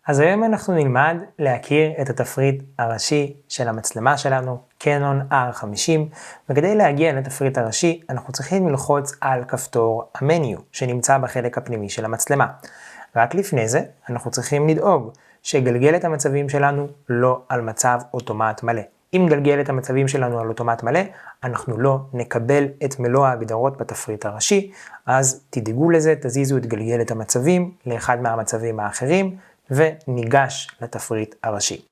אז היום אנחנו נלמד להכיר את התפריט הראשי של המצלמה שלנו, קנון R50, וכדי להגיע לתפריט הראשי אנחנו צריכים ללחוץ על כפתור המניו שנמצא בחלק הפנימי של המצלמה. רק לפני זה אנחנו צריכים לדאוג שגלגלת המצבים שלנו לא על מצב אוטומט מלא. אם גלגלת המצבים שלנו על אוטומט מלא, אנחנו לא נקבל את מלוא ההגדרות בתפריט הראשי, אז תדאגו לזה, תזיזו את גלגלת המצבים לאחד מהמצבים האחרים, וניגש לתפריט הראשי.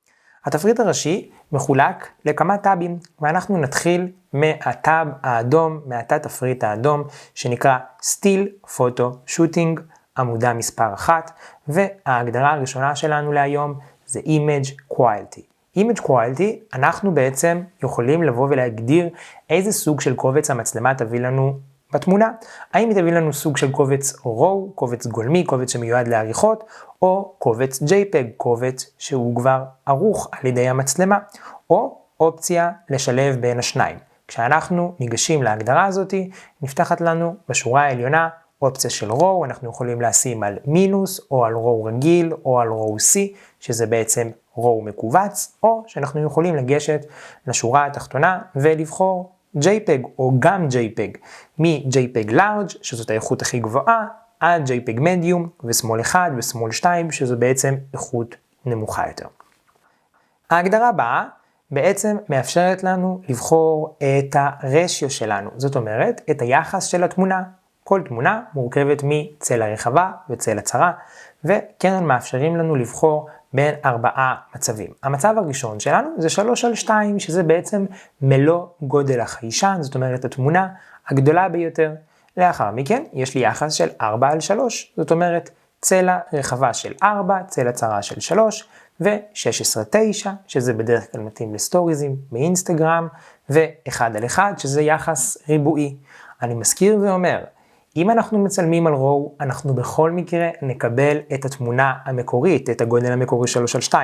התפריט הראשי מחולק לכמה טאבים, ואנחנו נתחיל מהטאב האדום, מהתת תפריט האדום, שנקרא Still Photo Shooting, עמודה מספר 1, וההגדרה הראשונה שלנו להיום זה Image Quality. Image Quality, אנחנו בעצם יכולים לבוא ולהגדיר איזה סוג של קובץ המצלמה תביא לנו בתמונה. האם היא תביא לנו סוג של קובץ RAW, קובץ גולמי, קובץ שמיועד לעריכות, או קובץ JPEG, קובץ שהוא כבר ערוך על ידי המצלמה, או אופציה לשלב בין השניים. כשאנחנו ניגשים להגדרה הזאת, נפתחת לנו בשורה העליונה אופציה של RAW, אנחנו יכולים לשים על מינוס, או על RAW רגיל, או על RAW C, שזה בעצם RAW מקובץ, או שאנחנו יכולים לגשת לשורה התחתונה ולבחור JPEG או גם JPEG, מ-JPEG Large, שזאת האיכות הכי גבוהה, עד JPEG Medium ושמאל 1 ושמאל 2, שזו בעצם איכות נמוכה יותר. ההגדרה הבאה בעצם מאפשרת לנו לבחור את הרשיו שלנו, זאת אומרת את היחס של התמונה. כל תמונה מורכבת מצלע רחבה וצלע צרה, וכן מאפשרים לנו לבחור בין 4 מצבים. המצב הראשון שלנו זה 3:2, שזה בעצם מלוא גודל החיישן, זאת אומרת התמונה הגדולה ביותר. לאחר מכן יש לי יחס של 4:3, זאת אומרת צלע רחבה של 4, צלע צרה של 3, ו-16:9, שזה בדרך כלל מתאים לסטוריזים באינסטגרם, ו-1:1, שזה יחס ריבועי. אני מזכיר ואומר, אם אנחנו מצלמים על RAW, אנחנו בכל מקרה נקבל את התמונה המקורית, את הגודל המקורי 3:2.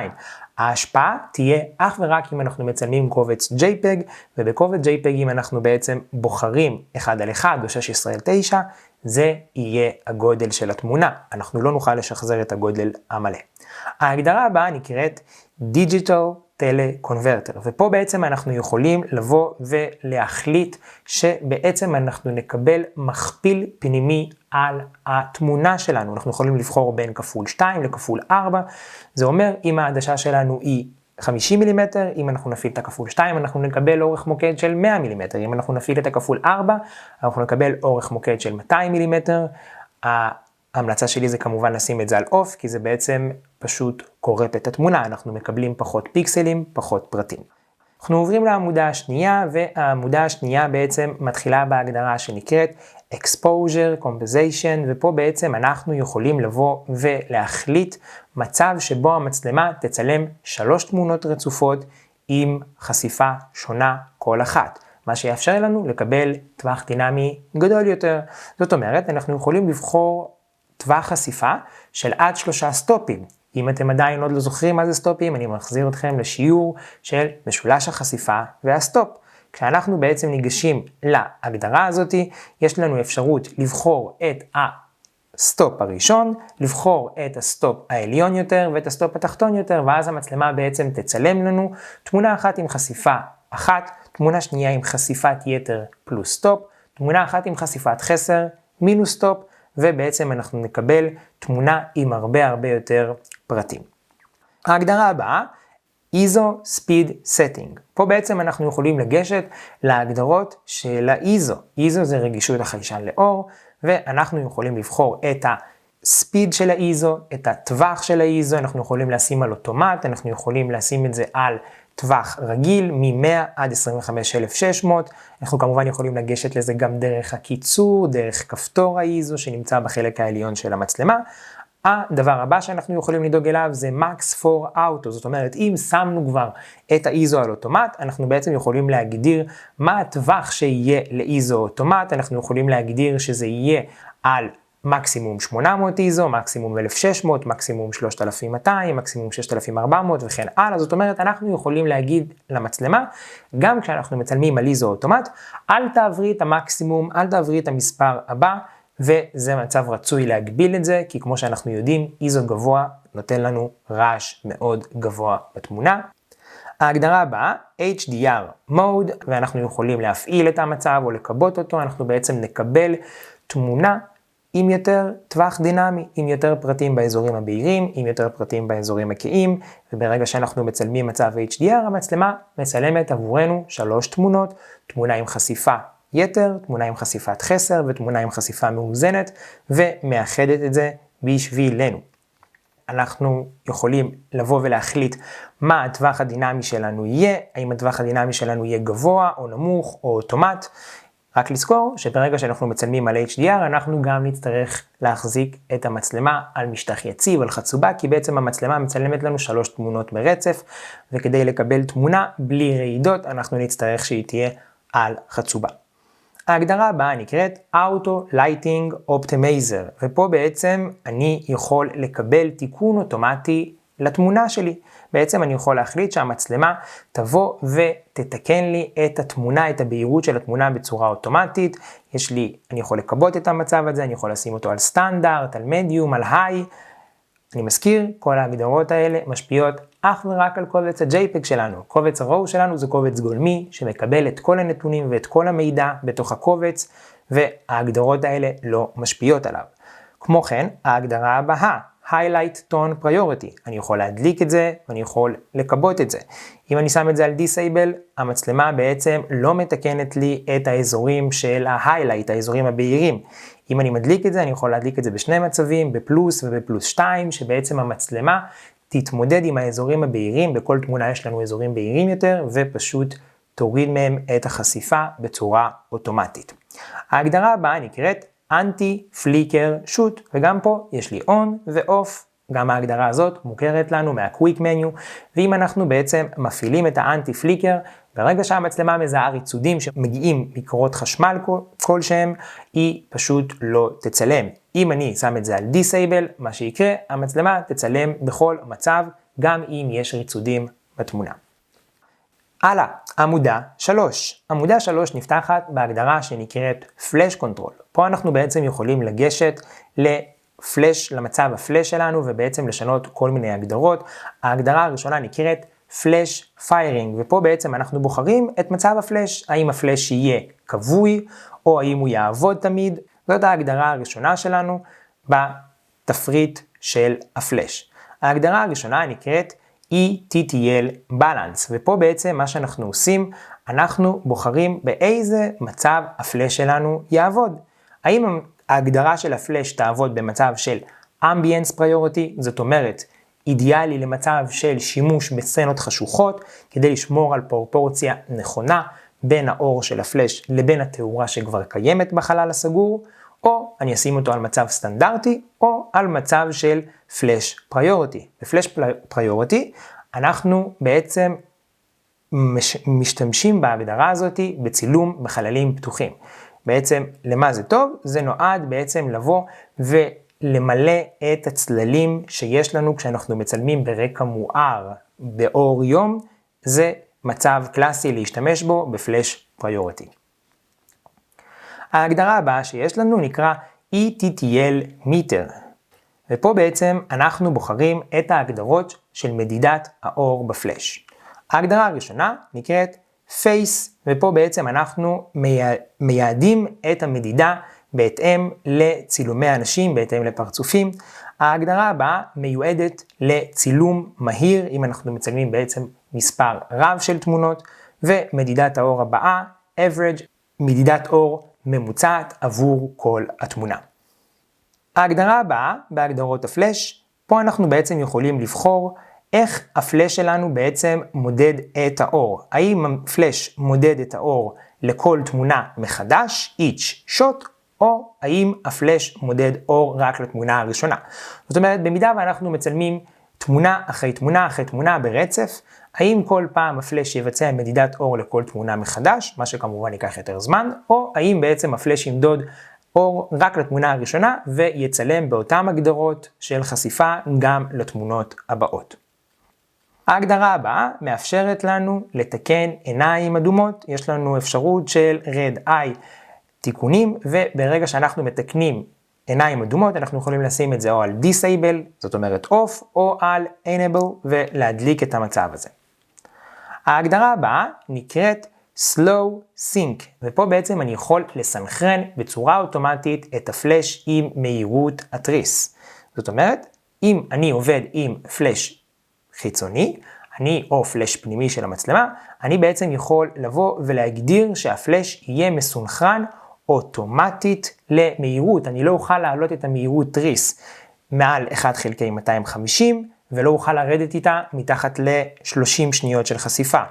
ההשפעה תהיה אך ורק אם אנחנו מצלמים קובץ JPEG, ובקובץ JPEG אם אנחנו בעצם בוחרים 1:1 או 16:9, זה יהיה הגודל של התמונה. אנחנו לא נוכל לשחזר את הגודל המלא. ההגדרה הבאה נקראת Digital Teleconverter, ופה בעצם אנחנו יכולים לבוא ולהחליט שבעצם אנחנו נקבל מכפיל פנימי על התמונה שלנו. אנחנו יכולים לבחור בין כפול 2 לכפול 4, זה אומר אם העדשה שלנו היא 50 מילימטר, אם אנחנו נפעיל את הכפול 2 אנחנו נקבל אורך מוקד של 100 מילימטר, אם אנחנו נפעיל את הכפול 4 אנחנו נקבל אורך מוקד של 200 מילימטר. ההמלצה שלי זה כמובן לשים את זה על אוף, כי זה בעצם פשוט קורט את התמונה, אנחנו מקבלים פחות פיקסלים, פחות פרטים. אנחנו עוברים לעמודה השנייה, והעמודה השנייה בעצם מתחילה בהגדרה שנקראת Exposure Composition, ופה בעצם אנחנו יכולים לבוא ולהחליט מצב שבו המצלמה תצלם 3 תמונות רצופות עם חשיפה שונה כל אחת, מה שיאפשר לנו לקבל טווח דינמי גדול יותר. זאת אומרת, אנחנו יכולים לבחור טווח חשיפה של עד 3 סטופים. אם אתם עדיין עוד לא זוכרים מה זה סטופים, אני מחזיר אתכם לשיעור של משולש החשיפה והסטופ. כשאנחנו בעצם ניגשים להגדרה הזאת, יש לנו אפשרות לבחור את הסטופ הראשון, לבחור את הסטופ העליון יותר ואת הסטופ התחתון יותר, ואז המצלמה בעצם תצלם לנו תמונה אחת עם חשיפה 1, תמונה שנייה עם חשיפת יתר פלוס סטופ, תמונה אחת עם חשיפת חסר מינוס סטופ, ובעצם אנחנו נקבל תמונה עם הרבה יותר פרטים. ההגדרה הבאה, ISO Speed Setting. פה בעצם אנחנו יכולים לגשת להגדרות של ה-ISO. ISO זה רגישות החיישן לאור, ואנחנו יכולים לבחור את הספיד של ה-ISO, את הטווח של ה-ISO, אנחנו יכולים לשים על אוטומט, אנחנו יכולים לשים את זה על טווח רגיל מ-100 עד 25,600, אנחנו כמובן יכולים לגשת לזה גם דרך הקיצור, דרך כפתור ה-ISO שנמצא בחלק העליון של המצלמה. הדבר הבא שאנחנו יכולים לדאוג אליו זה Max for Auto, זאת אומרת אם שמנו כבר את ה-ISO על אוטומט, אנחנו בעצם יכולים להגדיר מה הטווח שיהיה ל-ISO אוטומט, אנחנו יכולים להגדיר שזה יהיה על מקסימום 800 ISO, מקסימום 1600, מקסימום 3200, מקסימום 6400 וכן הלאה. זאת אומרת, אנחנו יכולים להגיד למצלמה, גם כשאנחנו מצלמים על ISO אוטומט, אל תעברי את המקסימום, אל תעברי את המספר הבא, וזה מצב רצוי להגביל את זה, כי כמו שאנחנו יודעים, ISO גבוה נותן לנו רעש מאוד גבוה בתמונה. ההגדרה הבאה, HDR Mode, ואנחנו יכולים להפעיל את המצב או לקבות אותו, אנחנו בעצם נקבל תמונה עם יותר טווח דינמי, עם יותר פרטים באזורים הבהירים, עם יותר פרטים באזורים הכהים, וברגע שאנחנו מצלמים מצב HDR, המצלמה מצלמת עבורנו 3 תמונות, תמונה עם חשיפה יתר, תמונה עם חשיפת חסר ותמונה עם חשיפה מאוזנת, ומאחדת את זה בשבילנו. אנחנו יכולים לבוא ולהחליט מה הטווח הדינמי שלנו יהיה, האם הטווח הדינמי שלנו יהיה גבוה או נמוך או אוטומט. רק לזכור שברגע שאנחנו מצלמים על HDR, אנחנו גם נצטרך להחזיק את המצלמה על משטח יציב, על חצובה, כי בעצם המצלמה מצלמת לנו 3 תמונות ברצף, וכדי לקבל תמונה בלי רעידות, אנחנו נצטרך שהיא תהיה על חצובה. ההגדרה הבאה נקראת Auto Lighting Optimizer, ופה בעצם אני יכול לקבל תיקון אוטומטי לתמונה שלי. בעצם אני יכול להחליט שהמצלמה תבוא ותתקן לי את התמונה, את הבהירות של התמונה בצורה אוטומטית. אני יכול לקבות את המצב הזה, אני יכול לשים אותו על סטנדרט, על מדיום, על היי. אני מזכיר, כל ההגדרות האלה משפיעות אך ורק על קובץ ה-JPEG שלנו. קובץ ה-RAW שלנו זה קובץ גולמי שמקבל את כל הנתונים ואת כל המידע בתוך הקובץ, וההגדרות האלה לא משפיעות עליו. כמו כן, ההגדרה הבאה, Highlight Tone Priority. אני יכול להדליק את זה ואני יכול לקבות את זה. אם אני שם את זה על Disable, המצלמה בעצם לא מתקנת לי את האזורים של ה-Highlight, האזורים הבהירים. אם אני מדליק את זה, אני יכול להדליק את זה בשני מצבים, בפלוס ובפלוס 2, שבעצם המצלמה תתמודד עם האזורים הבהירים, בכל תמונה יש לנו אזורים בהירים יותר, ופשוט תוריד מהם את החשיפה בצורה אוטומטית. ההגדרה הבאה נקראת Anti-Flicker Shoot, וגם פה יש לי On ו-Off, גם ההגדרה הזאת מוכרת לנו מה-Quick Menu, ואם אנחנו בעצם מפעילים את ה-Anti-Flicker, ברגע שהמצלמה מזהה ריצודים שמגיעים מקורות חשמל כלשהם, היא פשוט לא תצלם. אם אני שם את זה על Disable, מה שיקרה, המצלמה תצלם בכל מצב, גם אם יש ריצודים בתמונה. הלאה, עמודה 3. עמודה 3 נפתחת בהגדרה שנקראת Flash Control. פה אנחנו בעצם יכולים לגשת לפלש, למצב הפלש שלנו, ובעצם לשנות כל מיני הגדרות. ההגדרה הראשונה נקראת Flash Firing, ופה בעצם אנחנו בוחרים את מצב הפלש, האם הפלש יהיה קבוי, או האם הוא יעבוד תמיד. זאת ההגדרה הראשונה שלנו בתפריט של הפלש. ההגדרה הראשונה נקראת ETTL Balance, ופה בעצם מה שאנחנו עושים, אנחנו בוחרים באיזה מצב הפלש שלנו יעבוד. האם ההגדרה של הפלש תעבוד במצב של Ambience Priority, זאת אומרת, אידיאלי למצב של שימוש בסצנות חשוכות, כדי לשמור על פרופורציה נכונה בין האור של הפלש לבין התאורה שכבר קיימת בחלל הסגור, או אני אשים אותו על מצב סטנדרטי, או על מצב של פלש פריוריטי. בפלש פריוריטי אנחנו בעצם משתמשים בהגדרה הזאת בצילום בחללים פתוחים. בעצם למה זה טוב? זה נועד בעצם לבוא ולמלא את הצללים שיש לנו כשאנחנו מצלמים ברקע מואר באור יום, זה מצב קלאסי להשתמש בו בפלש פריוריטי. ההגדרה הבאה שיש לנו נקרא ETTL Meter, ופה בעצם אנחנו בוחרים את ההגדרות של מדידת האור בפלש. ההגדרה הראשונה נקראת Face, ופה בעצם אנחנו מייעדים את המדידה בהתאם לצילומי אנשים, בהתאם לפרצופים. ההגדרה הבאה מיועדת לצילום מהיר, אם אנחנו מצלמים בעצם מספר רב של תמונות, ומדידת האור הבאה, Average, מדידת אור ממוצעת עבור כל התמונה. ההגדרה הבאה בהגדרות הפלש, פה אנחנו בעצם יכולים לבחור איך הפלש שלנו בעצם מודד את האור. האם הפלש מודד את האור לכל תמונה מחדש, each shot, או האם הפלש מודד אור רק לתמונה הראשונה. זאת אומרת, במידה ואנחנו מצלמים תמונה אחרי תמונה אחרי תמונה ברצף, האם כל פעם הפלש יבצע מדידת אור לכל תמונה מחדש, מה שכמובן ייקח יותר זמן, או האם בעצם הפלש ימדוד אור רק לתמונה הראשונה ויצלם באותן הגדרות של חשיפה גם לתמונות הבאות. ההגדרה הבאה מאפשרת לנו לתקן עיניים אדומות, יש לנו אפשרות של red eye תיקונים, וברגע שאנחנו מתקנים עיניים אדומות, אנחנו יכולים לשים את זה או על disable, זאת אומרת off, או על enable ולהדליק את המצב הזה. ההגדרה הבאה נקראת slow sync, ופה בעצם אני יכול לסנכרן בצורה אוטומטית את הפלאש עם מהירות התריס. זאת אומרת, אם אני עובד עם פלאש חיצוני, או פלאש פנימי של המצלמה, אני בעצם יכול לבוא ולהגדיר שהפלאש יהיה מסונכרן אוטומטית למהירות. אני לא אוכל להעלות את המהירות תריס מעל 1/250, ולא אוכל לרדת איתה מתחת ל-30 שניות של חשיפה.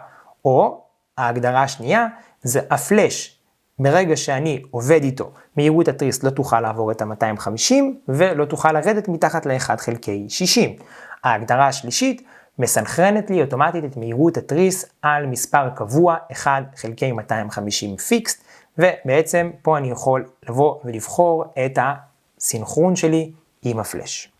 או, ההגדרה השנייה, זה הפלאש. ברגע שאני עובד איתו, מהירות התריס לא תוכל לעבור את ה-250, ולא תוכל לרדת מתחת ל-1/60. ההגדרה השלישית, מסנכרנת לי אוטומטית את מהירות התריס על מספר קבוע 1/250 פיקסט, ובעצם פה אני יכול לבוא ולבחור את הסינכרון שלי עם הפלאש.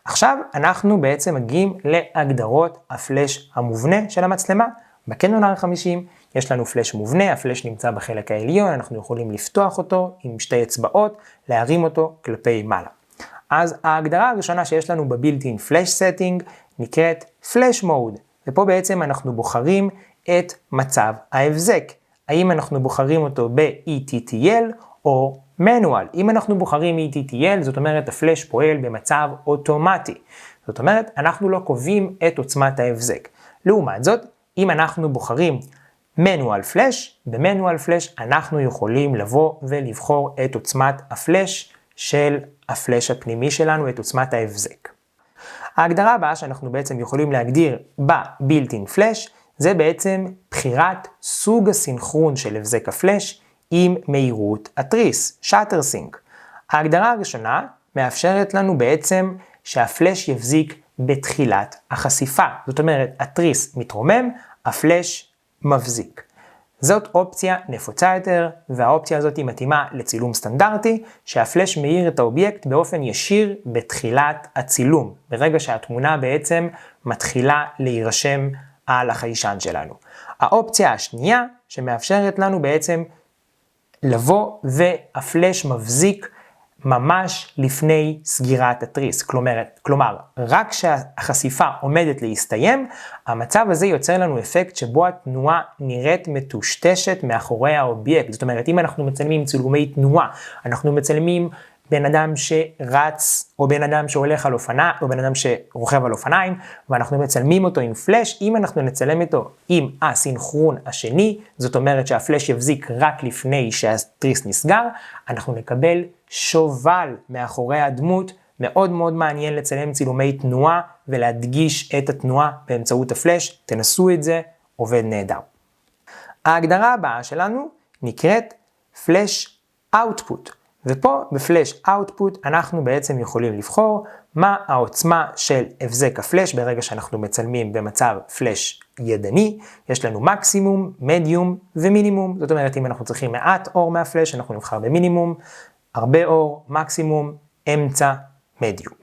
עכשיו אנחנו בעצם מגיעים להגדרות הפלאש המובנה של המצלמה. בקנון R50 יש לנו פלאש מובנה, הפלאש נמצא בחלק העליון, אנחנו יכולים לפתוח אותו עם שתי אצבעות, להרים אותו כלפי מעלה. אז ההגדרה הראשונה שיש לנו בבילט-אין פלאש סטינג נקראת פלאש מוד, ופה בעצם אנחנו בוחרים את מצב ההבזק. האם אנחנו בוחרים אותו ב-ETTL או manual. אם אנחנו בוחרים ETTL, זאת אומרת הפלאש פועל במצב אוטומטי. זאת אומרת, אנחנו לא קובעים את עוצמת ההבזק. לעומת זאת, אם אנחנו בוחרים manual flash, ב-manual flash אנחנו יכולים לבוא ולבחור את עוצמת הפלאש של הפלאש הפנימי שלנו, את עוצמת ההבזק. ההגדרה הבאה שאנחנו בעצם יכולים להגדיר ב-built-in flash, זה בעצם בחירת סוג הסינכרון של הבזק הפלאש עם מהירות התריס, shutter sync. ההגדרה הראשונה מאפשרת לנו בעצם שהפלאש יבזיק בתחילת החשיפה. זאת אומרת, התריס מתרומם, הפלאש מבזיק. זאת אופציה נפוצה יותר, והאופציה הזאת היא מתאימה לצילום סטנדרטי, שהפלאש מאיר את האובייקט באופן ישיר בתחילת הצילום, ברגע שהתמונה בעצם מתחילה להירשם על החיישן שלנו. האופציה השנייה שמאפשרת לנו בעצם לבוא והפלאש מבזיק ממש לפני סגירת התריס. כלומר, רק כשהחשיפה עומדת להסתיים, המצב הזה יוצר לנו אפקט שבו התנועה נראית מטושטשת מאחורי האובייקט. זאת אומרת, אם אנחנו מצלמים צילומי תנועה, אנחנו מצלמים בן אדם שרץ, או בן אדם שהולך על אופניים, או בן אדם שרוכב על אופניים, ואנחנו מצלמים אותו עם פלאש, אם אנחנו נצלם אותו עם הסינכרון השני, זאת אומרת שהפלאש יבזיק רק לפני שהתריס נסגר, אנחנו נקבל שובל מאחורי הדמות, מאוד מאוד מעניין לצלם צילומי תנועה, ולהדגיש את התנועה באמצעות הפלאש, תנסו את זה, עובד נהדר. ההגדרה הבאה שלנו נקראת פלאש אאוטפוט. ופה בפלאש אאוטפוט אנחנו בעצם יכולים לבחור מה העוצמה של הבזק הפלאש ברגע שאנחנו מצלמים במצב פלאש ידני. יש לנו מקסימום, מדיום ומינימום. זאת אומרת, אם אנחנו צריכים מעט אור מהפלאש, אנחנו נבחר במינימום, הרבה אור, מקסימום, אמצע, מדיום.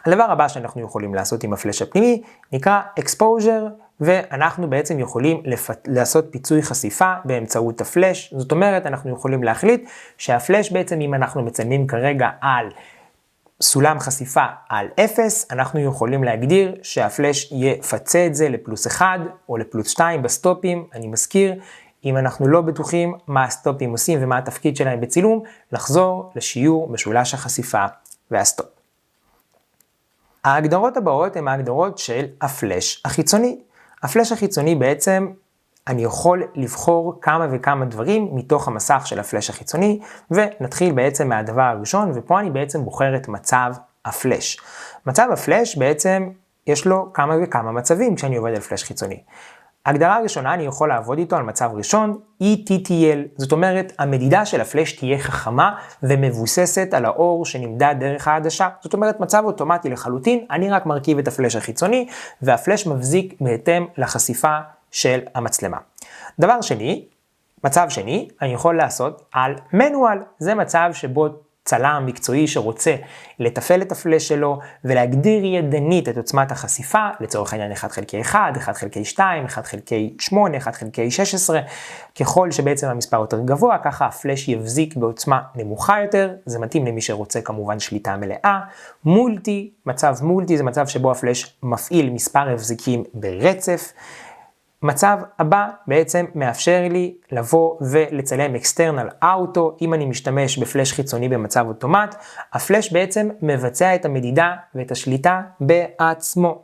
הדבר הבא שאנחנו יכולים לעשות עם הפלאש הפנימי נקרא exposure, ואנחנו בעצם יכולים לעשות פיצוי חשיפה באמצעות הפלאש. זאת אומרת, אנחנו יכולים להחליט שהפלאש בעצם, אם אנחנו מצלמים כרגע על סולם חשיפה על 0, אנחנו יכולים להגדיר שהפלאש יפצה את זה ל+1 או ל+2 בסטופים. אני מזכיר, אם אנחנו לא בטוחים מה הסטופים עושים ומה התפקיד שלהם בצילום, לחזור לשיעור משולש החשיפה והסטופ. ההגדרות הבאות הן ההגדרות של הפלאש החיצוני. הפלאש החיצוני בעצם אני יכול לבחור כמה וכמה דברים מתוך המסך של הפלאש החיצוני, ונתחיל בעצם מהדבר הראשון, ופה אני בעצם בוחר את מצב הפלאש. מצב הפלאש בעצם יש לו כמה וכמה מצבים כשאני עובד על פלאש חיצוני. ההגדרה הראשונה, אני יכול לעבוד איתו על מצב ראשון, ETTL, זאת אומרת, המדידה של הפלאש תהיה חכמה ומבוססת על האור שנמדד דרך העדשה. זאת אומרת, מצב אוטומטי לחלוטין, אני רק מרכיב את הפלאש החיצוני, והפלאש מבזיק בהתאם לחשיפה של המצלמה. דבר שני, מצב שני, אני יכול לעשות על manual, זה מצב שבו צלם מקצועי שרוצה לתפעל את הפלש שלו ולהגדיר ידנית את עוצמת החשיפה, לצורך העניין 1/1, 1/2, 1/8, 1/16, ככל שבעצם המספר יותר גבוה, ככה הפלש יבזיק בעוצמה נמוכה יותר, זה מתאים למי שרוצה כמובן שליטה מלאה. מולטי, מצב מולטי זה מצב שבו הפלש מפעיל מספר הבזיקים ברצף. מצב הבא בעצם מאפשר לי לבוא ולצלם external auto, אם אני משתמש בפלש חיצוני במצב אוטומט, הפלש בעצם מבצע את המדידה ואת השליטה בעצמו.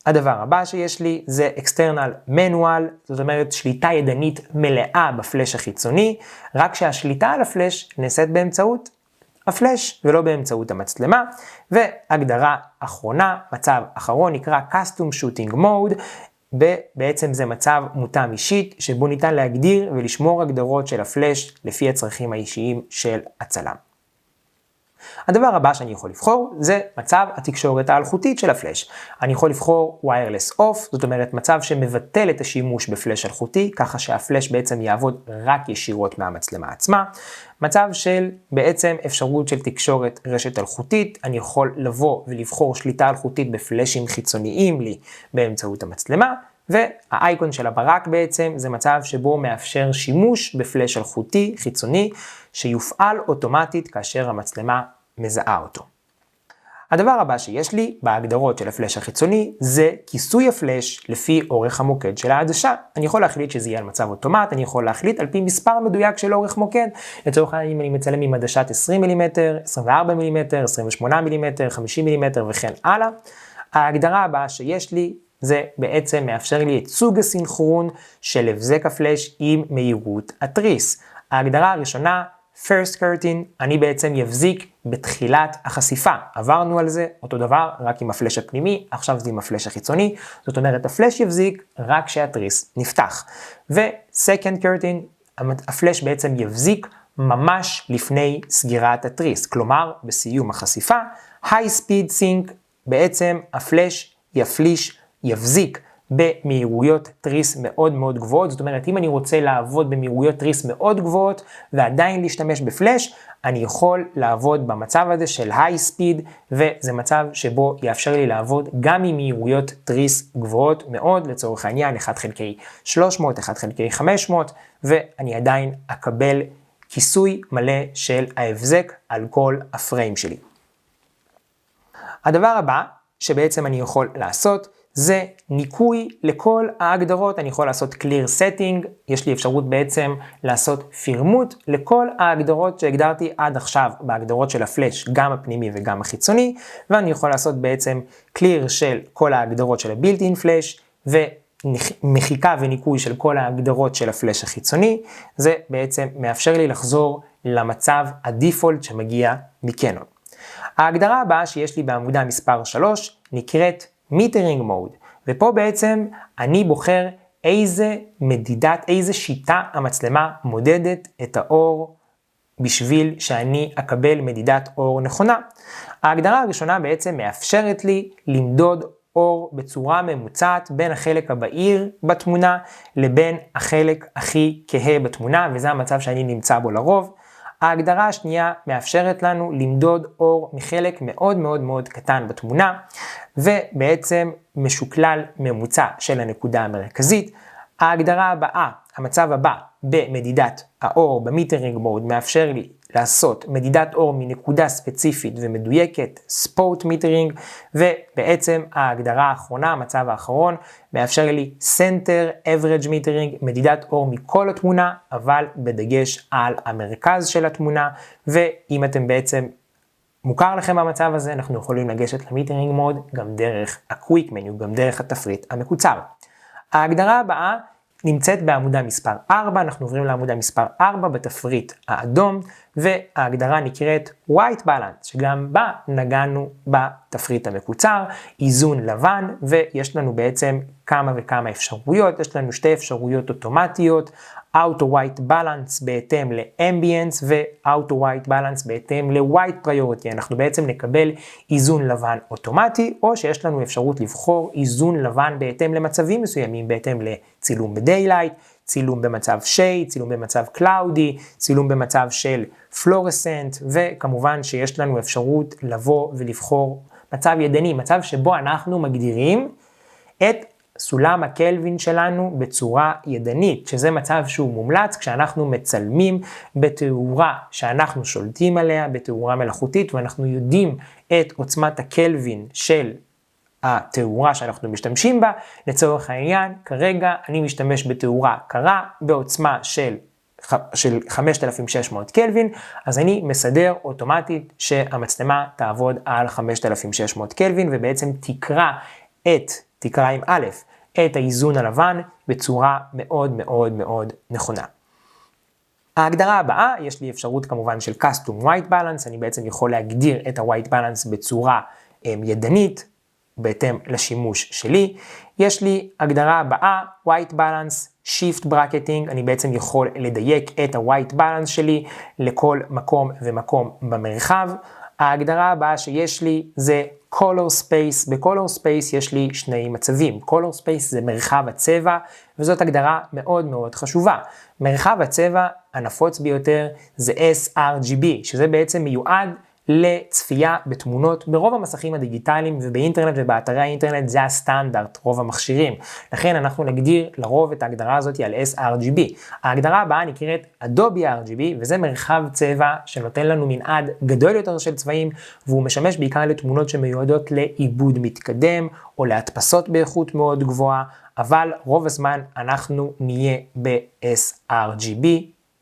הדבר הבא שיש לי זה external manual, זאת אומרת שליטה ידנית מלאה בפלש החיצוני, רק שהשליטה על הפלש נעשית באמצעות הפלש ולא באמצעות המצלמה. והגדרה אחרונה, מצב אחרון נקרא custom shooting mode, בעצם זה מצב מותאם אישית, שבו ניתן להגדיר ולשמור הגדרות של הפלש לפי הצרכים האישיים של הצלם. הדבר הבא שאני יכול לבחור זה מצב התקשורת האלחוטית של הפלש. אני יכול לבחור wireless off, זאת אומרת מצב שמבטל את השימוש בפלש אלחוטי, ככה שהפלש בעצם יעבוד רק ישירות מהמצלמה עצמה. מצב של בעצם אפשרות של תקשורת רשת אלחוטית, אני יכול לבוא ולבחור שליטה אלחוטית בפלשים חיצוניים לי באמצעות המצלמה, והאייקון של הברק בעצם זה מצב שבו מאפשר שימוש בפלש אלחוטי חיצוני שיופעל אוטומטית כאשר המצלמה מזהה אותו. הדבר הבא שיש לי בהגדרות של הפלש החיצוני זה כיסוי הפלש לפי אורך המוקד של העדשה. אני יכול להחליט שזה יהיה על מצב אוטומט, אני יכול להחליט על פי מספר מדויק של אורך מוקד. לצורך העניין אם אני מצלם עם עדשת 20 מ"מ, 24 מ"מ, 28 מ"מ, 50 מ"מ וכן הלאה. ההגדרה הבאה שיש לי זה בעצם מאפשר לי את סוג הסינכרון של הבזק הפלש עם מהירות התריס. ההגדרה הראשונה, first curtain, אני בעצם יבזיק בתחילת החשיפה. עברנו על זה, אותו דבר, רק עם הפלש הפנימי, עכשיו זה עם הפלש החיצוני. זאת אומרת, הפלש יבזיק רק כשהתריס נפתח. ו-second curtain, הפלש בעצם יבזיק ממש לפני סגירת התריס. כלומר, בסיום החשיפה, high speed sync, בעצם הפלש יבזיק במהירויות תריס מאוד מאוד גבוהות. זאת אומרת, אם אני רוצה לעבוד במהירויות תריס מאוד גבוהות ועדיין להשתמש בפלש, אני יכול לעבוד במצב הזה של high speed, וזה מצב שבו יאפשר לי לעבוד גם עם מהירויות תריס גבוהות מאוד, לצורך העניין 1/300, 1/500, ואני עדיין אקבל כיסוי מלא של ההבזק על כל הפריים שלי. הדבר הבא שבעצם אני יכול לעשות זה ניקוי לכל ההגדרות. אני יכול לעשות clear setting, יש לי אפשרות בעצם לעשות פירמוט לכל ההגדרות שהגדרתי עד עכשיו בהגדרות של הפלש, גם הפנימי וגם החיצוני, ואני יכול לעשות בעצם clear של כל ההגדרות של ה-built-in flash, ומחיקה וניקוי של כל ההגדרות של הפלש החיצוני. זה בעצם מאפשר לי לחזור למצב הדיפולט שמגיע מקנון. ההגדרה הבאה שיש לי בעמודה מספר 3 נקראת מיטרינג מוד, ופה בעצם אני בוחר איזה שיטה המצלמה מודדת את האור בשביל שאני אקבל מדידת אור נכונה. ההגדרה הראשונה בעצם מאפשרת לי למדוד אור בצורה ממוצעת בין החלק הבהיר בתמונה לבין החלק הכי כהה בתמונה, וזה המצב שאני נמצא בו לרוב. ההגדרה השנייה מאפשרת לנו למדוד אור מחלק מאוד מאוד מאוד קטן בתמונה, ובעצם משוקלל ממוצע של הנקודה המרכזית. ההגדרה הבאה, המצב הבא במדידת האור במיטרינג מוד מאפשר לי לעשות מדידת אור מנקודה ספציפית ומדויקת, ספוט מיטרינג, ובעצם ההגדרה האחרונה, המצב האחרון, מאפשר לי סנטר אברג' מיטרינג, מדידת אור מכל התמונה, אבל בדגש על המרכז של התמונה. ואם אתם בעצם מוכר לכם המצב הזה, אנחנו יכולים לגשת למיטרינג מוד גם דרך הקוויק מניו, גם דרך התפריט המקוצר. ההגדרה הבאה נמצאת בעמודה מספר 4, אנחנו עוברים לעמודה מספר 4 בתפריט האדום, וההגדרה נקראת white balance, שגם בה נגענו בתפריט המקוצר, איזון לבן, ויש לנו בעצם כמה וכמה אפשרויות. יש לנו שתי אפשרויות אוטומטיות, auto white balance בהתאם ל-ambience ו-auto white balance בהתאם ל-white priority. אנחנו בעצם נקבל איזון לבן אוטומטי, או שיש לנו אפשרות לבחור איזון לבן בהתאם למצבים מסוימים, בהתאם לצילום ב-daylight, צילום במצב שייד, צילום במצב קלאודי, צילום במצב של פלורסנט, וכמובן שיש לנו אפשרות לבוא ולבחור מצב ידני, מצב שבו אנחנו מגדירים את סולם הקלווין שלנו בצורה ידנית, שזה מצב שהוא מומלץ כשאנחנו מצלמים בתאורה שאנחנו שולטים עליה, בתאורה מלאכותית, ואנחנו יודעים את עוצמת הקלווין של התאורה שאנחנו משתמשים בה. לצורך העניין, כרגע אני משתמש בתאורה קרה בעוצמה של 5600 קלווין, אז אני מסדר אוטומטית שהמצלמה תעבוד על 5600 קלווין, ובעצם תקרא עם א' את האיזון הלבן בצורה מאוד מאוד מאוד נכונה. ההגדרה הבאה, יש לי אפשרות כמובן של Custom White Balance, אני בעצם יכול להגדיר את ה-White Balance בצורה ידנית, בהתאם לשימוש שלי. יש לי הגדרה הבאה, White Balance, Shift Bracketing, אני בעצם יכול לדייק את ה-White Balance שלי לכל מקום ומקום במרחב. ההגדרה הבאה שיש לי זה Color Space, ב-Color Space יש לי שני מצבים, Color Space זה מרחב הצבע, וזאת הגדרה מאוד מאוד חשובה. מרחב הצבע הנפוץ ביותר זה sRGB, שזה בעצם מיועד לצפייה בתמונות ברוב המסכים הדיגיטליים ובאינטרנט ובאתרי האינטרנט, זה הסטנדרט, רוב המכשירים. לכן אנחנו נגדיר לרוב את ההגדרה הזאת על sRGB. ההגדרה הבאה נקראת Adobe RGB, וזה מרחב צבע שנותן לנו מנעד גדול יותר של צבעים, והוא משמש בעיקר לתמונות שמיועדות לעיבוד מתקדם או להדפסות באיכות מאוד גבוהה, אבל רוב הזמן אנחנו נהיה ב-sRGB.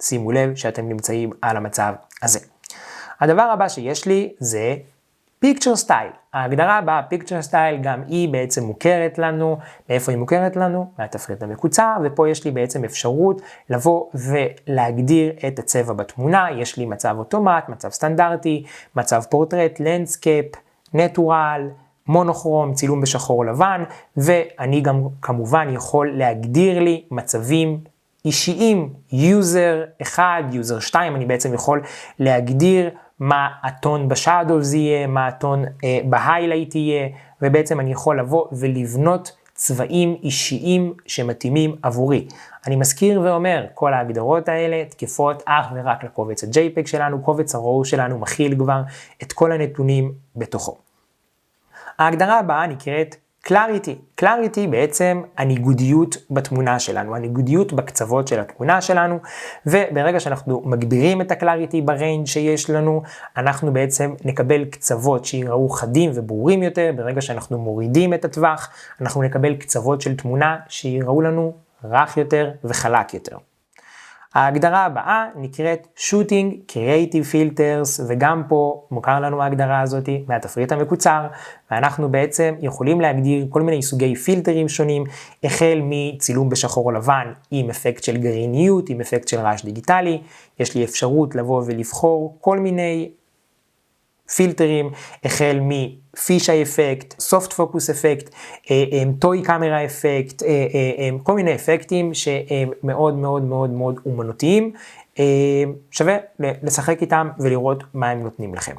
שימו לב שאתם נמצאים על המצב הזה. הדבר הבא שיש לי זה Picture Style. ההגדרה הבאה, Picture Style, גם היא בעצם מוכרת לנו. מאיפה היא מוכרת לנו? מהתפריט המקוצר, ופה יש לי בעצם אפשרות לבוא ולהגדיר את הצבע בתמונה. יש לי מצב אוטומט, מצב סטנדרטי, מצב פורטרט, לנדסקייפ, נטורל, מונוכרום, צילום בשחור לבן, ואני גם כמובן יכול להגדיר לי מצבים אישיים, יוזר 1, יוזר 2, אני בעצם יכול להגדיר מה הטון בשאדולס יהיה, מה הטון בהיילייט יהיה, ובעצם אני יכול לבוא ולבנות צבעים אישיים שמתאימים עבורי. אני מזכיר ואומר, כל ההגדרות האלה תקפות אך ורק לקובץ ה-JPEG שלנו, קובץ ה-RAW שלנו מכיל כבר את כל הנתונים בתוכו. ההגדרה הבאה נקראת Clarity. Clarity בעצם הניגודיות בתמונה שלנו, הניגודיות בקצוות של התמונה שלנו, וברגע שאנחנו מגבירים את ה-Clarity בריינג' שיש לנו, אנחנו בעצם נקבל קצוות שיראו חדים וברורים יותר. ברגע שאנחנו מורידים את הטווח, אנחנו נקבל קצוות של תמונה שיראו לנו רך יותר וחלק יותר. ההגדרה הבאה נקראת Shooting Creative Filters, וגם פה מוכר לנו ההגדרה הזאת מהתפריט המקוצר, ואנחנו בעצם יכולים להגדיר כל מיני סוגי פילטרים שונים, החל מצילום בשחור לבן עם אפקט של גרעיניות, עם אפקט של רעש דיגיטלי. יש לי אפשרות לבוא ולבחור כל מיני פילטרים, החל מפישה אפקט, סופט פוקוס אפקט, טוי קאמרה אפקט, כל מיני אפקטים שהם מאוד מאוד מאוד מאוד אומנותיים, שווה לשחק איתם ולראות מה הם נותנים לכם.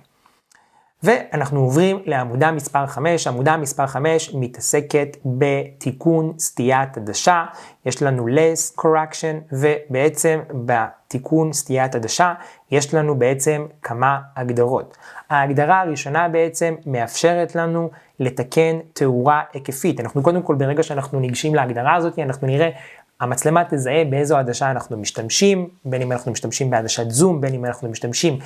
ואנחנו עוברים לעמודה מספר 5, עמודה מספר 5 מתעסקת בתיקון סטיית עדשה, יש לנו less correction, ובעצם בתיקון סטיית עדשה יש לנו בעצם כמה הגדרות. ההגדרה הראשונה בעצם מאפשרת לנו לתקן תאורה היקפית. אנחנו קודם כל ברגע שאנחנו ניגשים להגדרה הזאת, אנחנו נראה המצלמה תזהה באיזו עדשה אנחנו משתמשים, בין אם אנחנו משתמשים בעדשת זום, בין אם אנחנו משתמשים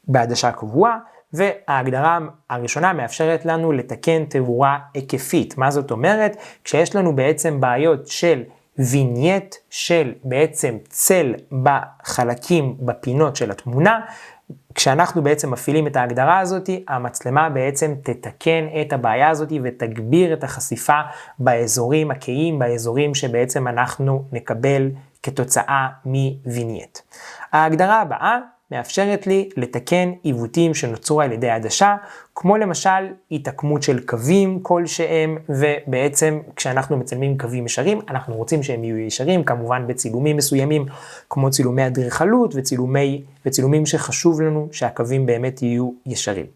בעדשה קבועה, וההגדרה הראשונה מאפשרת לנו לתקן תאורה היקפית. מה זאת אומרת? כשיש לנו בעצם בעיות של וינייט, של בעצם צל בחלקים, בפינות של התמונה, כשאנחנו בעצם מפעילים את ההגדרה הזאת, המצלמה בעצם תתקן את הבעיה הזאת ותגביר את החשיפה באזורים הקיים, באזורים שבעצם אנחנו נקבל כתוצאה מווינייט. ההגדרה הבאה מאפשרת לי לתקן עיוותים שנוצרו על ידי עדשה, כמו למשל התעקמות של קווים כלשהם, ובעצם כשאנחנו מצלמים קווים ישרים, אנחנו רוצים שהם יהיו ישרים, כמובן בצילומים מסוימים, כמו צילומי אדריכלות וצילומים שחשוב לנו שהקווים באמת יהיו ישרים.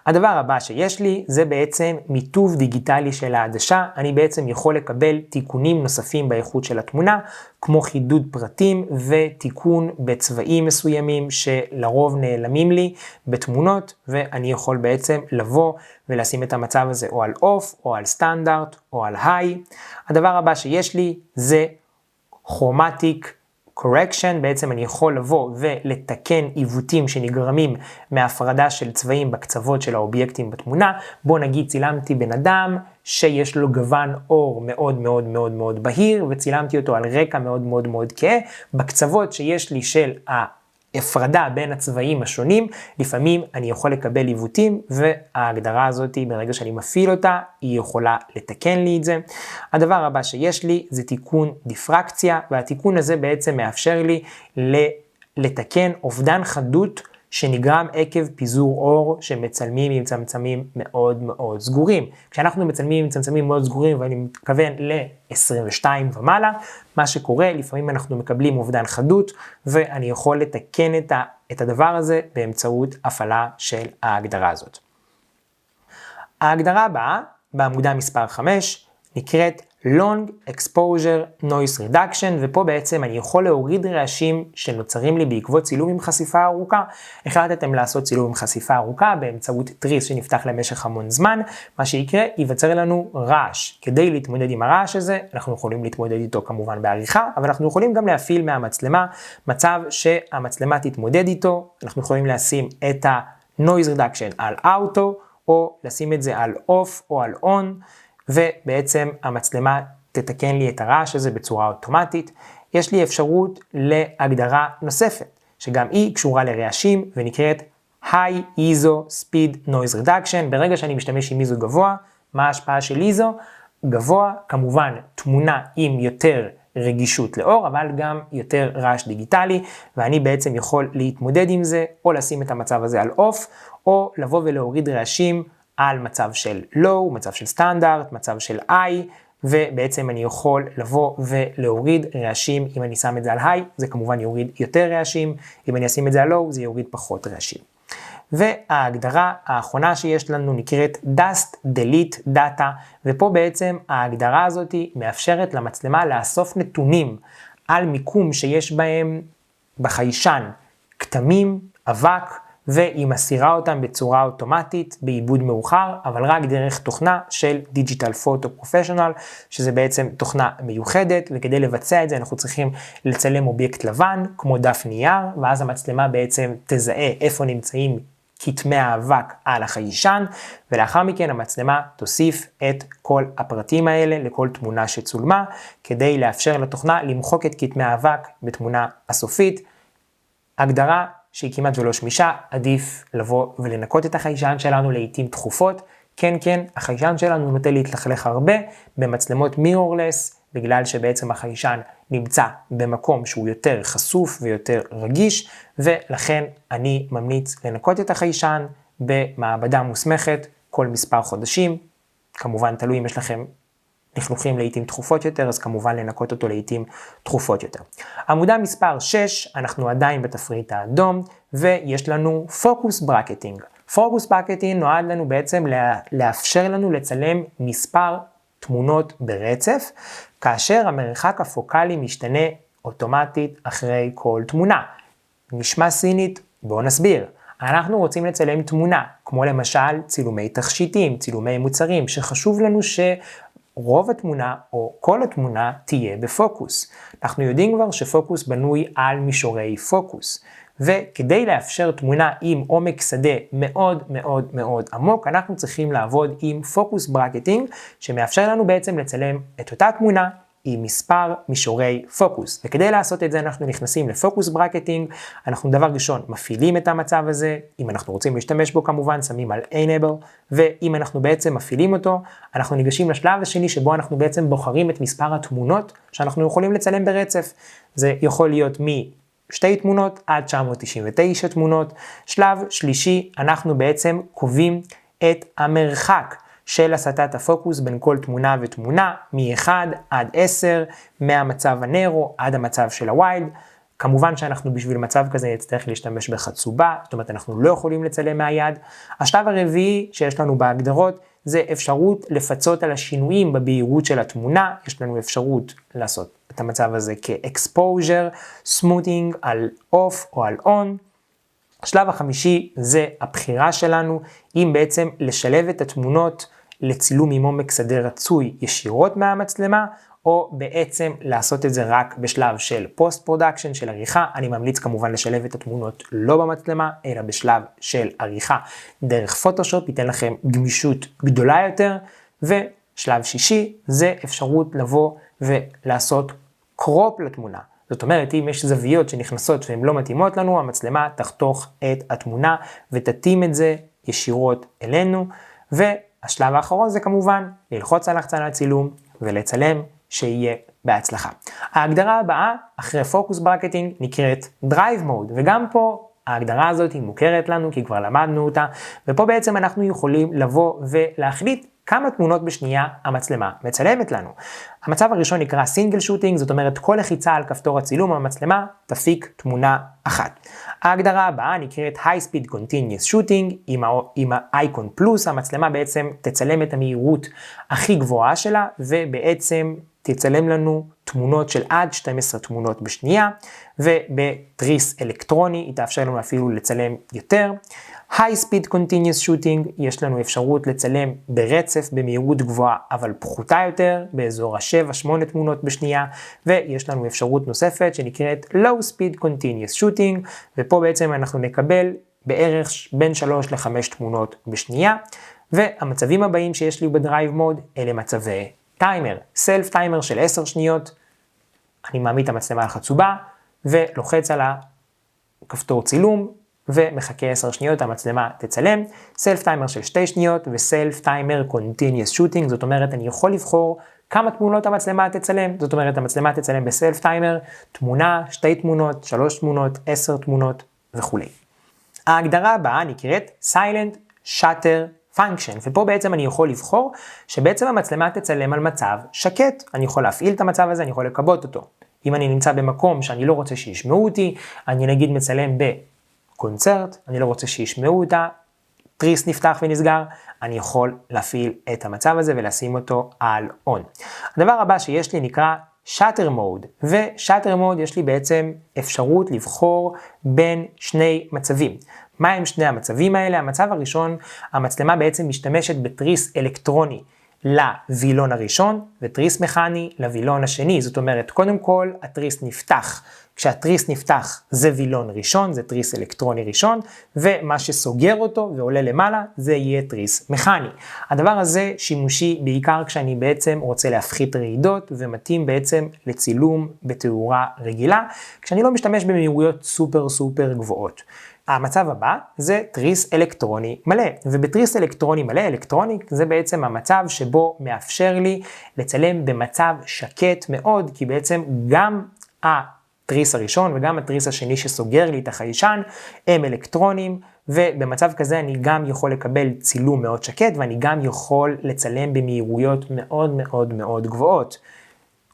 הדבר הבא שיש לי זה בעצם מיטוב דיגיטלי של העדשה. אני בעצם יכול לקבל תיקונים נוספים באיכות של התמונה, כמו חידוד פרטים ותיקון בצבעים מסוימים שלרוב נעלמים לי בתמונות, ואני יכול בעצם לבוא ולשים את המצב הזה או על אוף או על סטנדרט או על היי. הדבר הבא שיש לי זה כרומטיק correction, בעצם אני יכול לבוא ולתקן עיוותים שנגרמים מהפרדה של צבעים בקצוות של האובייקטים בתמונה. בוא נגיד צילמתי בן אדם שיש לו גוון אור מאוד מאוד מאוד מאוד בהיר, וצילמתי אותו על רקע מאוד מאוד מאוד כהה. בקצוות שיש לי של ההפרדה בין הצבעים השונים, לפעמים אני יכול לקבל עיוותים, וההגדרה הזאת ברגע שאני מפעיל אותה, היא יכולה לתקן לי את זה. הדבר הבא שיש לי זה תיקון דיפרקציה, והתיקון הזה בעצם מאפשר לי לתקן אובדן חדות שנגרם עקב פיזור אור שמצלמים עם צמצמים מאוד מאוד סגורים. כשאנחנו מצלמים עם צמצמים מאוד סגורים, ואני מתכוון ל-22 ומעלה, מה שקורה, לפעמים אנחנו מקבלים אובדן חדות, ואני יכול לתקן את הדבר הזה באמצעות הפעלה של ההגדרה הזאת. ההגדרה הבאה, בעמודה מספר 5, נקראת Long Exposure Noise Reduction, ופה בעצם אני יכול להוריד רעשים שנוצרים לי בעקבות צילום עם חשיפה ארוכה. החלטתם לעשות צילום עם חשיפה ארוכה באמצעות תריס שנפתח למשך המון זמן, מה שיקרה, ייווצר לנו רעש. כדי להתמודד עם הרעש הזה, אנחנו יכולים להתמודד איתו כמובן בעריכה, אבל אנחנו יכולים גם להפעיל מהמצלמה מצב שהמצלמה תתמודד איתו. אנחנו יכולים לשים את ה-Noise Reduction על Auto, או לשים את זה על Off או על On, ובעצם המצלמה תתקן לי את הרעש הזה בצורה אוטומטית. יש לי אפשרות להגדרה נוספת, שגם היא קשורה לרעשים ונקראת High ISO Speed Noise Reduction. ברגע שאני משתמש עם ISO גבוה, מה ההשפעה של ISO? גבוה, כמובן תמונה עם יותר רגישות לאור, אבל גם יותר רעש דיגיטלי, ואני בעצם יכול להתמודד עם זה, או לשים את המצב הזה על אוף, או לבוא ולהוריד רעשים על מצב של low, מצב של סטנדרט, מצב של I, ובעצם אני יכול לבוא ולהוריד רעשים. אם אני שם את זה על high, זה כמובן יוריד יותר רעשים, אם אני אשים את זה על low, זה יוריד פחות רעשים. וההגדרה האחרונה שיש לנו נקראת Dust Delete Data, ופה בעצם ההגדרה הזאת מאפשרת למצלמה לאסוף נתונים על מיקום שיש בהם בחיישן כתמים, אבק, והיא מסירה אותם בצורה אוטומטית בעיבוד מאוחר, אבל רק דרך תוכנה של Digital Photo Professional, שזה בעצם תוכנה מיוחדת, וכדי לבצע את זה אנחנו צריכים לצלם אובייקט לבן, כמו דף נייר, ואז המצלמה בעצם תזהה איפה נמצאים כתמי האבק על החיישן, ולאחר מכן המצלמה תוסיף את כל הפרטים האלה לכל תמונה שצולמה, כדי לאפשר לתוכנה למחוק את כתמי האבק בתמונה הסופית. הגדרה שהיא כמעט ולא שמישה, עדיף לבוא ולנקות את החיישן שלנו לעתים תכופות. כן, החיישן שלנו נוטה להתלכלך הרבה במצלמות מירורלס, בגלל שבעצם החיישן נמצא במקום שהוא יותר חשוף ויותר רגיש, ולכן אני ממליץ לנקות את החיישן במעבדה מוסמכת כל מספר חודשים. כמובן תלוי אם יש לכם לכלוכים לעתים תכופות יותר, אז כמובן לנקות אותו לעתים תכופות יותר. עמודה מספר 6, אנחנו עדיין בתפריט האדום, ויש לנו פוקוס ברקטינג. פוקוס ברקטינג נועד לנו בעצם לאפשר לנו לצלם מספר תמונות ברצף, כאשר המרחק הפוקלי משתנה אוטומטית אחרי כל תמונה. נשמע סינית? בואו נסביר. אנחנו רוצים לצלם תמונה, כמו למשל צילומי תכשיטים, צילומי מוצרים, שחשוב לנו רוב התמונה או כל התמונה תהיה בפוקוס. אנחנו יודעים כבר שפוקוס בנוי על מישורי פוקוס, וכדי לאפשר תמונה עם עומק שדה מאוד מאוד מאוד עמוק, אנחנו צריכים לעבוד עם פוקוס ברקטינג, שמאפשר לנו בעצם לצלם את אותה תמונה עם מספר מישורי פוקוס. וכדי לעשות את זה אנחנו נכנסים לפוקוס ברקטינג, אנחנו דבר ראשון מפעילים את המצב הזה, אם אנחנו רוצים להשתמש בו כמובן שמים על Enable, ואם אנחנו בעצם מפעילים אותו, אנחנו ניגשים לשלב השני שבו אנחנו בעצם בוחרים את מספר התמונות שאנחנו יכולים לצלם ברצף. זה יכול להיות משתי תמונות עד 999 תמונות. שלב שלישי, אנחנו בעצם קובעים את המרחק של הסטת הפוקוס בין כל תמונה ותמונה, מ-1 עד 10, מהמצב הנרו עד המצב של הווילד, כמובן שאנחנו בשביל מצב כזה נצטרך להשתמש בחצובה, זאת אומרת אנחנו לא יכולים לצלם מהיד. השלב הרביעי שיש לנו בהגדרות זה אפשרות לפצות על השינויים בבהירות של התמונה, יש לנו אפשרות לעשות את המצב הזה כ-exposure, smoothing על off או על on. השלב החמישי זה הבחירה שלנו, אם בעצם לשלב את התמונות לצילום עם עומק שדה רצוי ישירות מהמצלמה, או בעצם לעשות את זה רק בשלב של פוסט פרודקשן, של עריכה. אני ממליץ כמובן לשלב את התמונות לא במצלמה, אלא בשלב של עריכה דרך פוטושופ, ייתן לכם גמישות גדולה יותר. ושלב שישי זה אפשרות לבוא ולעשות קרופ לתמונה. זאת אומרת, אם יש זוויות שנכנסות והן לא מתאימות לנו, המצלמה תחתוך את התמונה ותתאים את זה ישירות אלינו. והשלב האחרון זה כמובן ללחוץ על לחצן הצילום ולצלם, שיהיה בהצלחה. ההגדרה הבאה אחרי פוקוס ברקטינג נקראת Drive Mode, וגם פה ההגדרה הזאת היא מוכרת לנו כי כבר למדנו אותה, ופה בעצם אנחנו יכולים לבוא ולהחליט כמה תמונות בשנייה המצלמה מצלמת לנו. המצב הראשון נקרא Single Shooting, זאת אומרת כל לחיצה על כפתור הצילום המצלמה תפיק תמונה אחת. ההגדרה הבאה נקראת High Speed Continuous Shooting, עם האייקון פלוס, המצלמה בעצם תצלם את המהירות הכי גבוהה שלה, ובעצם תצלם לנו תמונות של עד 12 תמונות בשנייה, ובתריס אלקטרוני היא תאפשר לנו אפילו לצלם יותר. High Speed Continuous Shooting, יש לנו אפשרות לצלם ברצף במהירות גבוהה, אבל פחותה יותר, באזור ה-7-8 תמונות בשנייה, ויש לנו אפשרות נוספת שנקראת Low Speed Continuous Shooting, ופה בעצם אנחנו נקבל בערך בין 3 ל-5 תמונות בשנייה, והמצבים הבאים שיש לי בדרייב מוד, אלה מצבי טיימר, סלף טיימר של 10 שניות, אני מעמיד את המצלמה על חצובה, ולוחץ על הכפתור צילום, ומחכה 10 שניות, המצלמה תצלם, סלף טיימר של 2 שניות, וסלף טיימר קונטיניוס שוטינג, זאת אומרת אני יכול לבחור כמה תמונות המצלמה תצלם, זאת אומרת המצלמה תצלם בסלף טיימר, תמונה, 2 תמונות, 3 תמונות, 10 תמונות וכו'. ההגדרה הבאה נקראת Silent Shutter Function, ופה בעצם אני יכול לבחור שבעצם המצלמה תצלם על מצב שקט, אני יכול להפעיל את המצב הזה, אני יכול לקבות אותו. אם אני נמצא במקום שאני לא רוצה שישמעו אותי, אני נגיד מצלם בקונצרט, אני לא רוצה שישמעו אותה, תריס נפתח ונסגר, אני יכול להפעיל את המצב הזה ולשים אותו על on. הדבר הבא שיש לי נקרא Shutter Mode, ו-Shutter Mode יש לי בעצם אפשרות לבחור בין שני מצבים. מה הם שני המצבים האלה? המצב הראשון, המצלמה בעצם משתמשת בתריס אלקטרוני לווילון הראשון, ותריס מכני לווילון השני. זאת אומרת, קודם כל, התריס נפתח. כשהתריס נפתח זה וילון ראשון, זה תריס אלקטרוני ראשון, ומה שסוגר אותו ועולה למעלה, זה יהיה תריס מכני. הדבר הזה שימושי בעיקר כשאני בעצם רוצה להפחית רעידות, ומתאים בעצם לצילום בתאורה רגילה, כשאני לא משתמש במהירויות סופר גבוהות. המצב הבא זה תריס אלקטרוני מלא, ובתריס אלקטרוני מלא, אלקטרוני, זה בעצם המצב שבו מאפשר לי לצלם במצב שקט מאוד, כי בעצם גם התריס הראשון וגם התריס השני שסוגר לי את החיישן הם אלקטרונים, ובמצב כזה אני גם יכול לקבל צילום מאוד שקט, ואני גם יכול לצלם במהירויות מאוד גבוהות.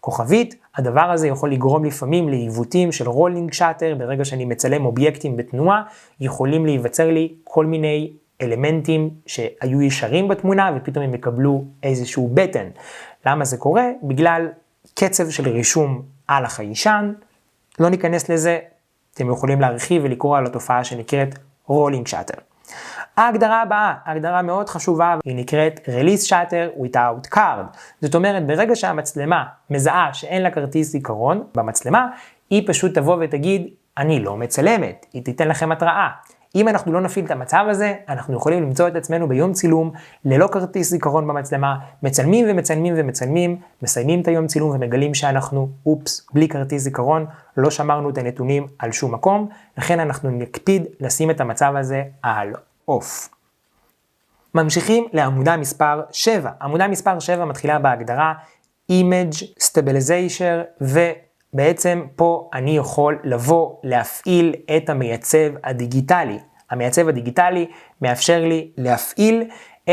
כוכבית, הדבר הזה יכול לגרום לפעמים לעיוותים של רולינג שאטר, ברגע שאני מצלם אובייקטים בתנועה, יכולים להיווצר לי כל מיני אלמנטים שהיו ישרים בתמונה, ופתאום הם יקבלו איזשהו בטן. למה זה קורה? בגלל קצב של רישום על החיישן, לא ניכנס לזה, אתם יכולים להרחיב ולקרוא על התופעה שנקראת רולינג שאטר. ההגדרה הבאה, הגדרה מאוד חשובה, היא נקראת Release Shutter Without Card. זאת אומרת, ברגע שהמצלמה מזהה שאין לה כרטיס זיכרון במצלמה, היא פשוט תבוא ותגיד, אני לא מצלמת, היא תיתן לכם התראה. אם אנחנו לא נפעיל את המצב הזה, אנחנו יכולים למצוא את עצמנו ביום צילום, ללא כרטיס זיכרון במצלמה, מצלמים, מסיימים את היום צילום ומגלים שאנחנו, בלי כרטיס זיכרון, לא שמרנו את הנתונים על שום מקום, לכן אנחנו נקפיד לשים את המצב הזה על אוף. ממשיכים לעמודה מספר 7. עמודה מספר 7 מתחילה בהגדרה Image Stabilization, ובעצם פה אני יכול לבוא להפעיל את המייצב הדיגיטלי. המייצב הדיגיטלי מאפשר לי להפעיל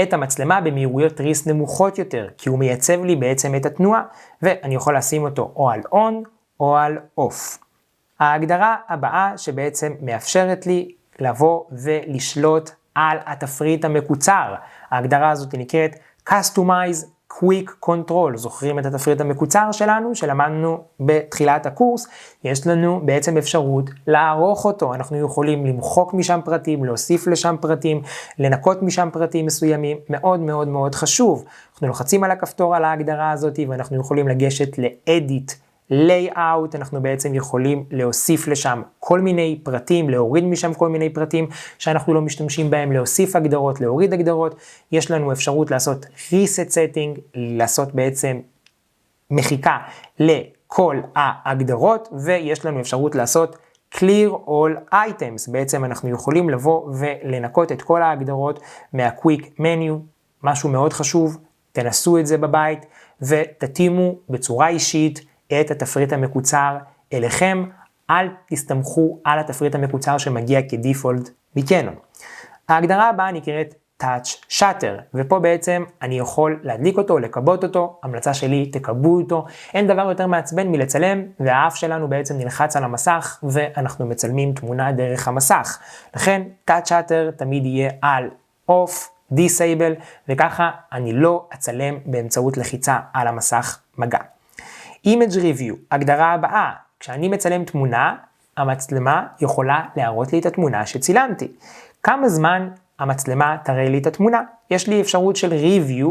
את המצלמה במהירויות תריס נמוכות יותר, כי הוא מייצב לי בעצם את התנועה, ואני יכול לשים אותו או על on או על off. ההגדרה הבאה שבעצם מאפשרת לי לבוא ולשלוט על התפריט המקוצר. ההגדרה הזאת נקראת Customize Quick Control. זוכרים את התפריט המקוצר שלנו שלמדנו בתחילת הקורס? יש לנו בעצם אפשרות לערוך אותו. אנחנו יכולים למחוק משם פרטים, להוסיף לשם פרטים, לנקות משם פרטים מסוימים. מאוד מאוד מאוד חשוב. אנחנו לוחצים על הכפתור על ההגדרה הזאת ואנחנו יכולים לגשת ל-Edit Layout. אנחנו בעצם יכולים להוסיף לשם כל מיני פרטים, להוריד משם כל מיני פרטים שאנחנו לא משתמשים בהם, להוסיף הגדרות, להוריד הגדרות. יש לנו אפשרות לעשות Reset Setting, לעשות בעצם מחיקה לכל ההגדרות, ויש לנו אפשרות לעשות Clear All Items. בעצם אנחנו יכולים לבוא ולנקות את כל ההגדרות מה-Quick Menu. משהו מאוד חשוב, תנסו את זה בבית ותתאימו בצורה אישית את התפריט המקוצר אליכם. אל תסתמכו על התפריט המקוצר שמגיע כדיפולט מקנון. ההגדרה הבאה נקראת Touch Shutter, ופה בעצם אני יכול להדליק אותו, לקבות אותו. המלצה שלי, תקבו אותו. אין דבר יותר מעצבן מלצלם והאף שלנו בעצם נלחץ על המסך ואנחנו מצלמים תמונה דרך המסך. לכן Touch Shutter תמיד יהיה על Off, Disable, וככה אני לא אצלם באמצעות לחיצה על המסך מגע. Image Review, הגדרה הבאה, כשאני מצלם תמונה, המצלמה יכולה להראות לי את התמונה שצילמתי. כמה זמן המצלמה תראה לי את התמונה? יש לי אפשרות של Review,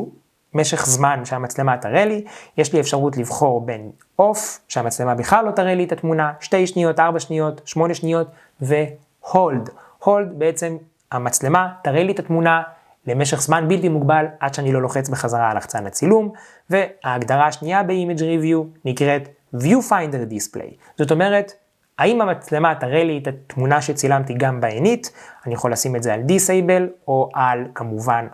משך זמן שהמצלמה תראה לי, יש לי אפשרות לבחור בין Off, שהמצלמה בכלל לא תראה לי את התמונה, 2 שניות, 4 שניות, 8 שניות, ו-Hold. Hold בעצם המצלמה תראה לי את התמונה למשך זמן בלתי מוגבל, עד שאני לא לוחץ בחזרה על לחצן הצילום. וההגדרה השנייה ב-Image Review נקראת Viewfinder Display. זאת אומרת, האם המצלמה תראה לי את התמונה שצילמתי גם בעינית? אני יכול לשים את זה על Disable או על כמובן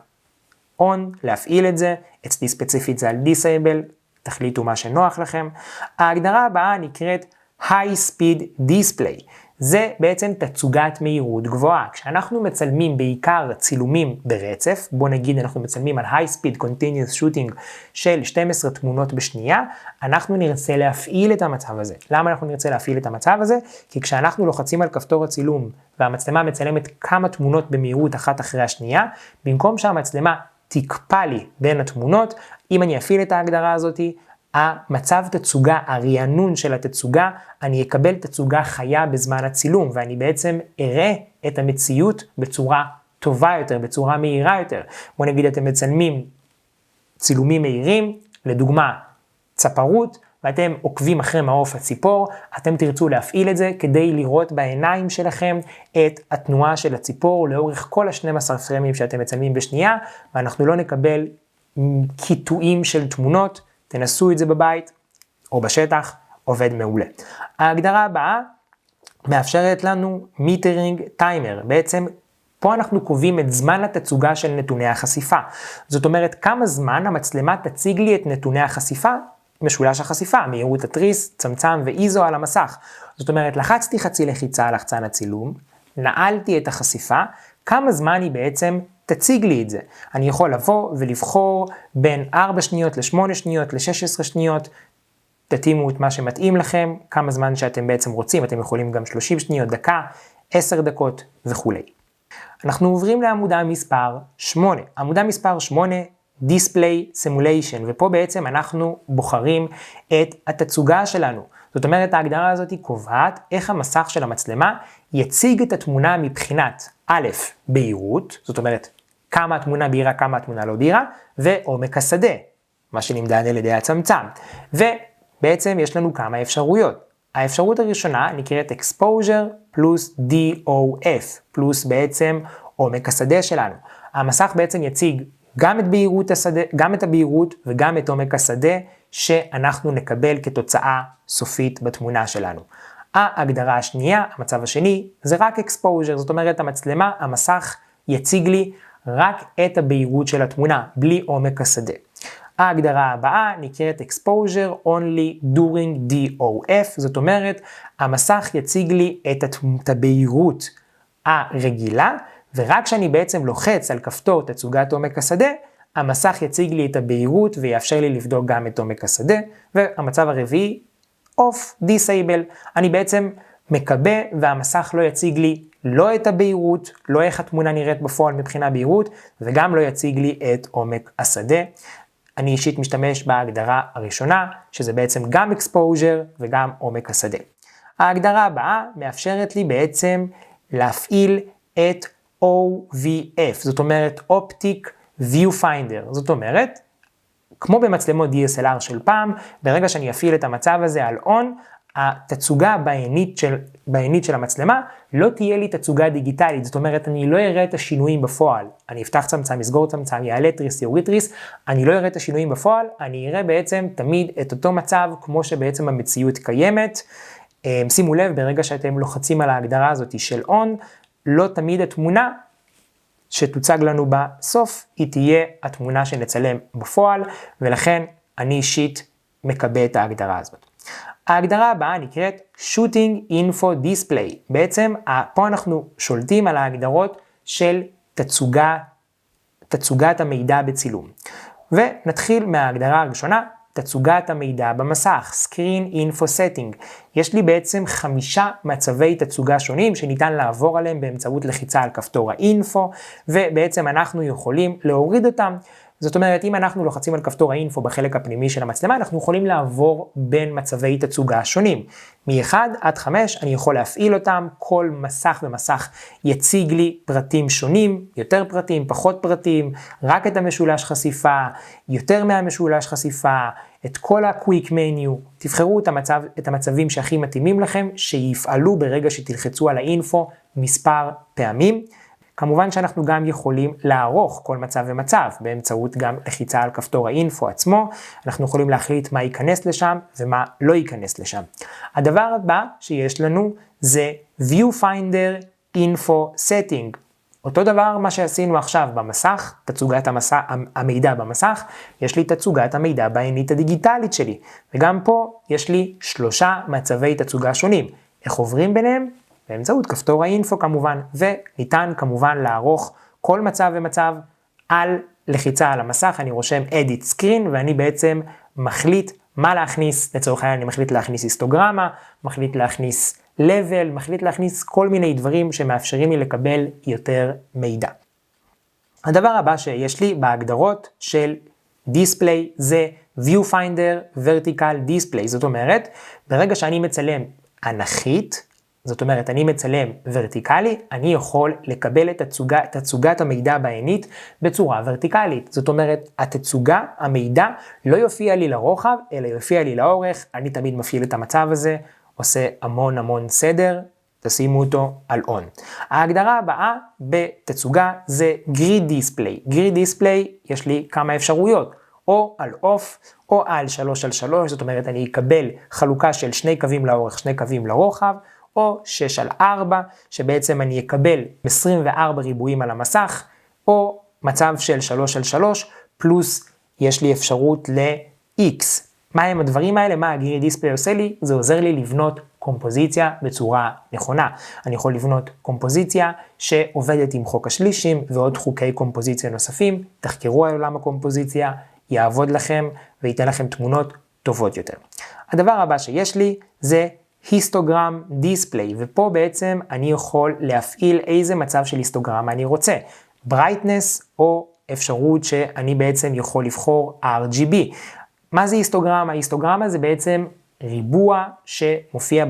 On, להפעיל את זה. אצלי ספציפית זה על Disable, תחליטו מה שנוח לכם. ההגדרה הבאה נקראת High Speed Display. זה בעצם תצוגת מהירות גבוהה. כשאנחנו מצלמים בעיקר צילומים ברצף, בוא נגיד אנחנו מצלמים על High Speed Continuous Shooting של 12 תמונות בשנייה, אנחנו נרצה להפעיל את המצב הזה. למה אנחנו נרצה להפעיל את המצב הזה? כי כשאנחנו לוחצים על כפתור הצילום והמצלמה מצלמת כמה תמונות במהירות אחת אחרי השנייה, במקום שהמצלמה תקפא לי בין התמונות, אם אני אפעיל את ההגדרה הזאת, המצב תצוגה, הרענון של התצוגה, אני אקבל תצוגה חיה בזמן הצילום, ואני בעצם אראה את המציאות בצורה טובה יותר, בצורה מהירה יותר. בוא נגיד אתם מצלמים צילומים מהירים, לדוגמה צפרות, ואתם עוקבים אחרי מעוף הציפור, אתם תרצו להפעיל את זה כדי לראות בעיניים שלכם את התנועה של הציפור לאורך כל ה-12 פרמים שאתם מצלמים בשנייה, ואנחנו לא נקבל קיטועים של תמונות. תנסו את זה בבית או בשטח, עובד מעולה. ההגדרה הבאה מאפשרת לנו מיטרינג טיימר. בעצם פה אנחנו קובעים את זמן התצוגה של נתוני החשיפה. זאת אומרת, כמה זמן המצלמה תציג לי את נתוני החשיפה, משולש החשיפה, מהירות התריס, צמצם ואיזו על המסך. זאת אומרת, לחצתי חצי לחיצה על לחצן הצילום, נעלתי את החשיפה, כמה זמן היא בעצם תציג לי את זה. אני יכול לבוא ולבחור בין 4 שניות ל-8 שניות ל-16 שניות, תתאימו את מה שמתאים לכם, כמה זמן שאתם בעצם רוצים, אתם יכולים גם 30 שניות, דקה, 10 דקות וכו'. אנחנו עוברים לעמודה מספר 8. עמודה מספר 8, Display Simulation, ופה בעצם אנחנו בוחרים את התצוגה שלנו. זאת אומרת, ההגדרה הזאת קובעת איך המסך של המצלמה יציג את התמונה מבחינת א', בהירות, זאת אומרת, כמה התמונה בהירה, כמה התמונה לא בהירה, ועומק השדה, מה שנמדד על ידי הצמצם. ובעצם יש לנו כמה אפשרויות. האפשרות הראשונה נקראת Exposure פלוס DOF, פלוס בעצם עומק השדה שלנו. המסך בעצם יציג גם את בהירות השדה, גם את הבהירות וגם את עומק השדה שאנחנו נקבל כתוצאה סופית בתמונה שלנו. ההגדרה השנייה, המצב השני, זה רק Exposure, זאת אומרת המצלמה, המסך יציג לי רק את הבהירות של התמונה, בלי עומק השדה. ההגדרה הבאה נקראת Exposure Only During DOF, זאת אומרת, המסך יציג לי את הבהירות הרגילה, ורק כשאני בעצם לוחץ על כפתור תצוגת עומק השדה, המסך יציג לי את הבהירות ויאפשר לי לבדוק גם את עומק השדה. והמצב הרביעי, Off, Disable, אני בעצם מקבע והמסך לא יציג לי לא את הבהירות, לא איך התמונה נראית בפועל מבחינה בהירות, וגם לא יציג לי את עומק השדה. אני אישית משתמש בהגדרה הראשונה, שזה בעצם גם exposure וגם עומק השדה. ההגדרה הבאה מאפשרת לי בעצם להפעיל את OVF, זאת אומרת Optic Viewfinder, זאת אומרת, כמו במצלמות DSLR של פעם, ברגע שאני אפעיל את המצב הזה על on, התצוגה בעינית של המצלמה לא תהיה לי תצוגה דיגיטלית, זאת אומרת אני לא אראה את השינויים בפועל, אני אפתח צמצם, אסגור צמצם, יעלה תריס, יוריד תריס, אני לא אראה את השינויים בפועל, אני אראה בעצם תמיד את אותו מצב כמו שבעצם המציאות קיימת. שימו לב, ברגע שאתם לוחצים על ההגדרה הזאת של on, לא תמיד התמונה שתוצג לנו בסוף, היא תהיה התמונה שנצלם בפועל, ולכן אני אישית מקבע את ההגדרה הזאת. ההגדרה הבאה נקראת Shooting Info Display. בעצם פה אנחנו שולטים על ההגדרות של תצוגת המידע בצילום. ונתחיל מההגדרה הראשונה, תצוגת המידע במסך, Screen Info Setting. יש לי בעצם 5 מצבי תצוגה שונים שניתן לעבור עליהם באמצעות לחיצה על כפתור האינפו, ובעצם אנחנו יכולים להוריד אותם. זאת אומרת, אם אנחנו לוחצים על כפתור האינפו בחלק הפנימי של המצלמה, אנחנו יכולים לעבור בין מצבי תצוגה שונים. מ-1 עד 5 אני יכול להפעיל אותם, כל מסך ומסך יציג לי פרטים שונים, יותר פרטים, פחות פרטים, רק את המשולש חשיפה, יותר מהמשולש חשיפה, את כל ה-Quick Menu, תבחרו את המצבים שהכי מתאימים לכם, שיפעלו ברגע שתלחצו על האינפו מספר פעמים. כמובן שאנחנו גם יכולים לערוך כל מצב ומצב, באמצעות גם לחיצה על כפתור האינפו עצמו, אנחנו יכולים להחליט מה ייכנס לשם ומה לא ייכנס לשם. הדבר הבא שיש לנו זה Viewfinder Info Setting. אותו דבר מה שעשינו עכשיו במסך, תצוגת המידע במסך, יש לי תצוגת המידע בעינית הדיגיטלית שלי, וגם פה יש לי 3 מצבי תצוגה שונים. איך עוברים ביניהם? באמצעות כפתור האינפו כמובן, וניתן כמובן לערוך כל מצב ומצב על לחיצה על המסך. אני רושם Edit Screen ואני בעצם מחליט מה להכניס, לצורך העניין אני מחליט להכניס היסטוגרמה, מחליט להכניס level, מחליט להכניס כל מיני דברים שמאפשרים לי לקבל יותר מידע. הדבר הבא שיש לי בהגדרות של Display זה Viewfinder Vertical Display, זאת אומרת, ברגע שאני מצלם אנכית, זאת אומרת, אני מצלם ורטיקלי, אני יכול לקבל את תצוגת המידע בעינית בצורה ורטיקלית. זאת אומרת, המידע לא יופיע לי לרוחב, אלא יופיע לי לאורך. אני תמיד מפעיל את המצב הזה, עושה המון סדר, תשימו אותו על on. ההגדרה הבאה בתצוגה זה Grid Display. Grid Display יש לי כמה אפשרויות, או על off, או על 3x3, זאת אומרת, אני אקבל חלוקה של 2 קווים לאורך, 2 קווים לרוחב, או 6x4, שבעצם אני אקבל 24 ריבועים על המסך, או מצב של 3x3, פלוס יש לי אפשרות ל-X. מה הם הדברים האלה? מה הגריד דיספליי עושה לי? זה עוזר לי לבנות קומפוזיציה בצורה נכונה. אני יכול לבנות קומפוזיציה שעובדת עם חוק השלישים, ועוד חוקי קומפוזיציה נוספים. תחקרו על עולם הקומפוזיציה, יעבוד לכם, וייתן לכם תמונות טובות יותר. הדבר הבא שיש לי זה היסטוגרם דיספליי, ופה בעצם אני יכול להפעיל איזה מצב של היסטוגרמה אני רוצה, ברייטנס או אפשרות שאני בעצם יכול לבחור RGB. מה זה היסטוגרמה? היסטוגרמה זה בעצם ריבוע שמופיע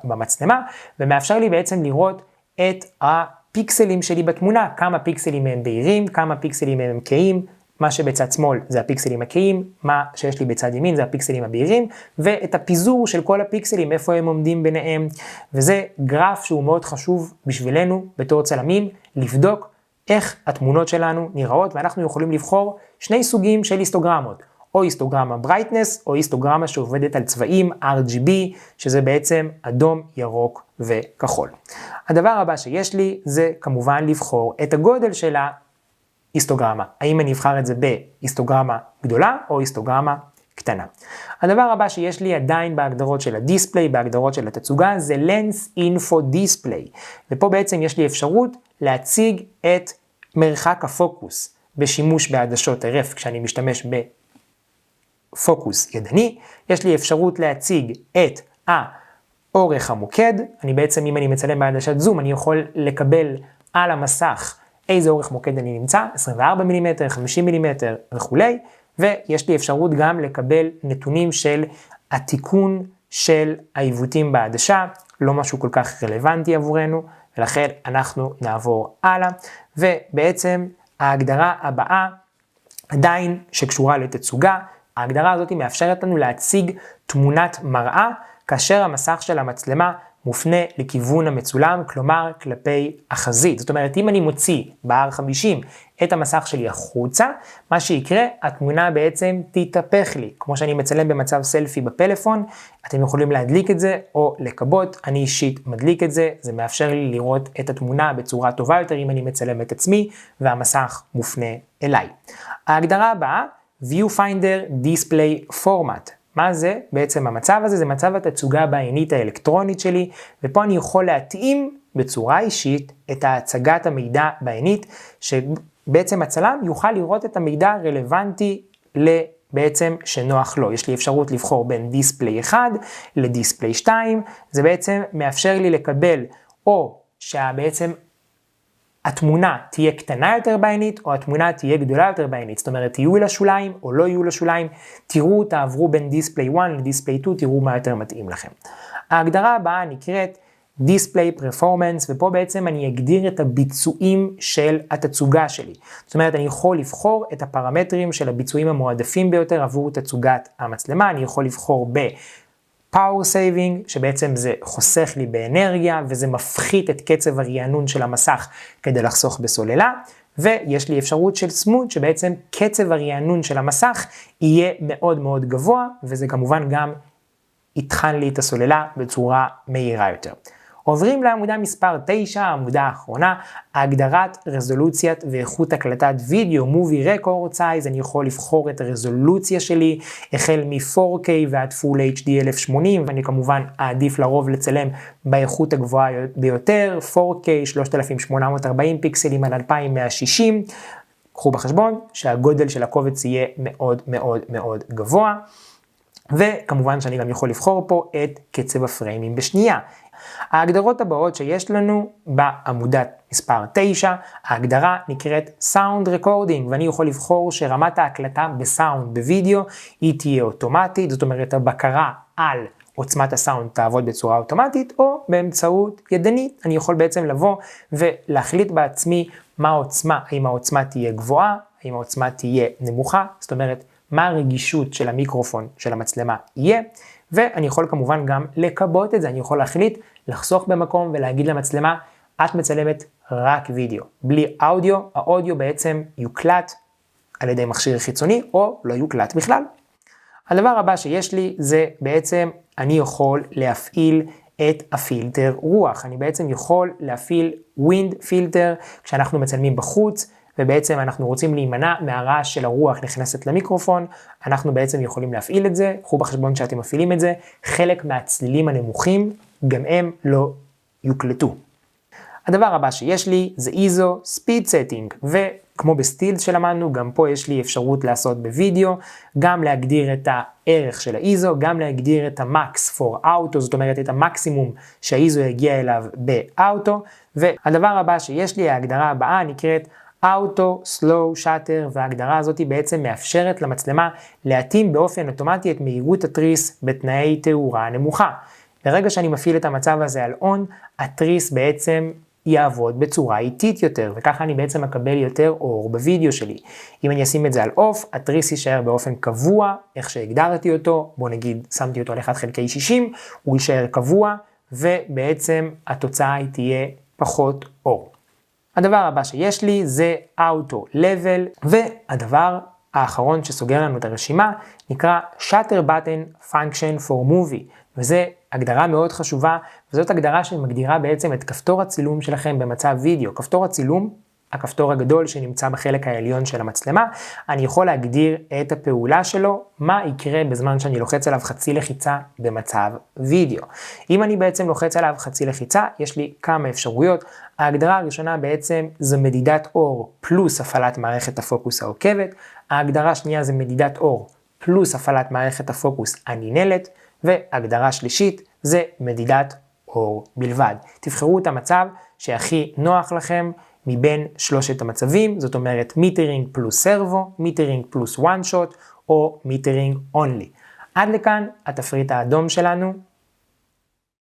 במצלמה, ומאפשר לי בעצם לראות את הפיקסלים שלי בתמונה, כמה פיקסלים הם בהירים, כמה פיקסלים הם קהים, מה שבצד שמאל זה הפיקסלים הקהים, מה שיש לי בצד ימין זה הפיקסלים הבהירים, ואת הפיזור של כל הפיקסלים, איפה הם עומדים ביניהם, וזה גרף שהוא מאוד חשוב בשבילנו בתור צלמים, לבדוק איך התמונות שלנו נראות, ואנחנו יכולים לבחור 2 סוגים של היסטוגרמות, או היסטוגרמה ברייטנס, או היסטוגרמה שעובדת על צבעים RGB, שזה בעצם אדום, ירוק וכחול. הדבר הבא שיש לי זה כמובן לבחור את הגודל של היסטוגרמה. האם אני אבחר את זה בהיסטוגרמה גדולה או היסטוגרמה קטנה. הדבר הבא שיש לי עדיין בהגדרות של הדיספליי, בהגדרות של התצוגה, זה Lens Info Display. ופה בעצם יש לי אפשרות להציג את מרחק הפוקוס בשימוש בעדשות RF כשאני משתמש בפוקוס ידני. יש לי אפשרות להציג את אורך המוקד, אני בעצם אם אני מצלם בעדשת זום, אני יכול לקבל על המסך איזה אורך מוקד אני נמצא, 24 מילימטר, 50 מילימטר וכולי, ויש לי אפשרות גם לקבל נתונים של התיקון של העיוותים בעדשה, לא משהו כל כך רלוונטי עבורנו, ולכן אנחנו נעבור הלאה, ובעצם ההגדרה הבאה עדיין שקשורה לתצוגה, ההגדרה הזאת מאפשרת לנו להציג תמונת מראה, כאשר המסך של המצלמה מופנה לכיוון המצולם, כלומר כלפי החזית. זאת אומרת, אם אני מוציא ב-R50 את המסך שלי החוצה, מה שיקרה, התמונה בעצם תתהפך לי. כמו שאני מצלם במצב סלפי בפלאפון, אתם יכולים להדליק את זה או לקבות, אני אישית מדליק את זה, זה מאפשר לי לראות את התמונה בצורה טובה יותר אם אני מצלם את עצמי והמסך מופנה אליי. ההגדרה הבאה, Viewfinder Display Format. מה זה? בעצם המצב הזה, זה מצב התצוגה בעינית האלקטרונית שלי, ופה אני יכול להתאים בצורה אישית את הצגת המידע בעינית, שבעצם הצלם יוכל לראות את המידע הרלוונטי בעצם שנוח לו. יש לי אפשרות לבחור בין דיספליי 1 לדיספליי 2, זה בעצם מאפשר לי לקבל או שבעצם התמונה תהיה קטנה יותר בעינית, או התמונה תהיה גדולה יותר בעינית. זאת אומרת, יהיו לשוליים או לא יהיו לשוליים, תראו, תעברו בין דיספליי 1 לדיספליי 2, תראו מה יותר מתאים לכם. ההגדרה הבאה נקראת Display Performance, ופה בעצם אני אגדיר את הביצועים של התצוגה שלי. זאת אומרת, אני יכול לבחור את הפרמטרים של הביצועים המועדפים ביותר עבור תצוגת המצלמה, אני יכול לבחור Power Saving, שבעצם זה חוסך לי באנרגיה, וזה מפחית את קצב הרענון של המסך כדי לחסוך בסוללה, ויש לי אפשרות של Smooth, שבעצם קצב הרענון של המסך יהיה מאוד מאוד גבוה, וזה כמובן גם יטחן לי את הסוללה בצורה מהירה יותר. עוברים לעמודה מספר 9, העמודה האחרונה, הגדרת רזולוציית ואיכות הקלטת וידאו, מובי רקורד סייז, אני יכול לבחור את הרזולוציה שלי, החל מ-4K ועד Full HD 1080, ואני כמובן אעדיף לרוב לצלם באיכות הגבוהה ביותר, 4K 3840 פיקסלים על 2160, קחו בחשבון שהגודל של הקובץ יהיה מאוד מאוד מאוד גבוה, וכמובן שאני גם יכול לבחור פה את קצב הפריימים בשנייה. ההגדרות הבאות שיש לנו בעמודת מספר 9, ההגדרה נקראת Sound Recording, ואני יכול לבחור שרמת ההקלטה בסאונד בווידאו היא תהיה אוטומטית, זאת אומרת הבקרה על עוצמת הסאונד תעבוד בצורה אוטומטית, או באמצעות ידנית. אני יכול בעצם לבוא ולהחליט בעצמי מה העוצמה, האם העוצמה תהיה גבוהה, האם העוצמה תהיה נמוכה, זאת אומרת מה הרגישות של המיקרופון של המצלמה יהיה, ואני יכול כמובן גם לקבות את זה, אני יכול להחליט לחסוך במקום ולהגיד למצלמה, את מצלמת רק וידאו, בלי אודיו, האודיו בעצם יוקלט על ידי מכשיר חיצוני או לא יוקלט בכלל. הדבר הבא שיש לי זה בעצם אני יכול להפעיל את הפילטר רוח, אני בעצם יכול להפעיל ווינד פילטר כשאנחנו מצלמים בחוץ, ובעצם אנחנו רוצים להימנע מהרעש של הרוח נכנסת למיקרופון, אנחנו בעצם יכולים להפעיל את זה, קחו בחשבון שאתם מפעילים את זה, חלק מהצלילים הנמוכים גם הם לא יוקלטו. הדבר הבא שיש לי זה ISO Speed Setting, וכמו בסטילס שלמדנו, גם פה יש לי אפשרות לעשות בווידאו, גם להגדיר את הערך של ה-ISO, גם להגדיר את ה-Max for Auto, זאת אומרת את המקסימום שה-ISO יגיע אליו באוטו, והדבר הבא שיש לי, ההגדרה הבאה נקראת Auto Slow Shutter, וההגדרה הזאת בעצם מאפשרת למצלמה להתאים באופן אוטומטי את מהירות התריס בתנאי תאורה נמוכה. ברגע שאני מפעיל את המצב הזה על on, התריס בעצם יעבוד בצורה איטית יותר, וככה אני בעצם מקבל יותר אור בווידאו שלי. אם אני אשים את זה על off, התריס יישאר באופן קבוע, איך שהגדרתי אותו, בוא נגיד שמתי אותו על 1/60, הוא יישאר קבוע, ובעצם התוצאה היא תהיה פחות אור. הדבר הבא שיש לי זה Auto Level, והדבר האחרון שסוגר לנו את הרשימה נקרא Shutter Button Function for Movie, וזה הגדרה מאוד חשובה, וזאת הגדרה שמגדירה בעצם את כפתור הצילום שלכם במצב וידאו. כפתור הצילום, הכפתור הגדול שנמצא בחלק העליון של המצלמה, אני יכול להגדיר את הפעולה שלו, מה יקרה בזמן שאני לוחץ עליו חצי לחיצה במצב וידאו. אם אני בעצם לוחץ עליו חצי לחיצה, יש לי כמה אפשרויות. ההגדרה הראשונה בעצם זה מדידת אור פלוס הפעלת מערכת הפוקוס העוקבת, ההגדרה השנייה זה מדידת אור פלוס הפעלת מערכת הפוקוס הננעלת, והגדרה שלישית זה מדידת אור בלבד. תבחרו את המצב שהכי נוח לכם מבין שלושת המצבים, זאת אומרת מיטרינג פלוס סרבו, מיטרינג פלוס one shot או מיטרינג only. עד לכאן התפריט האדום שלנו.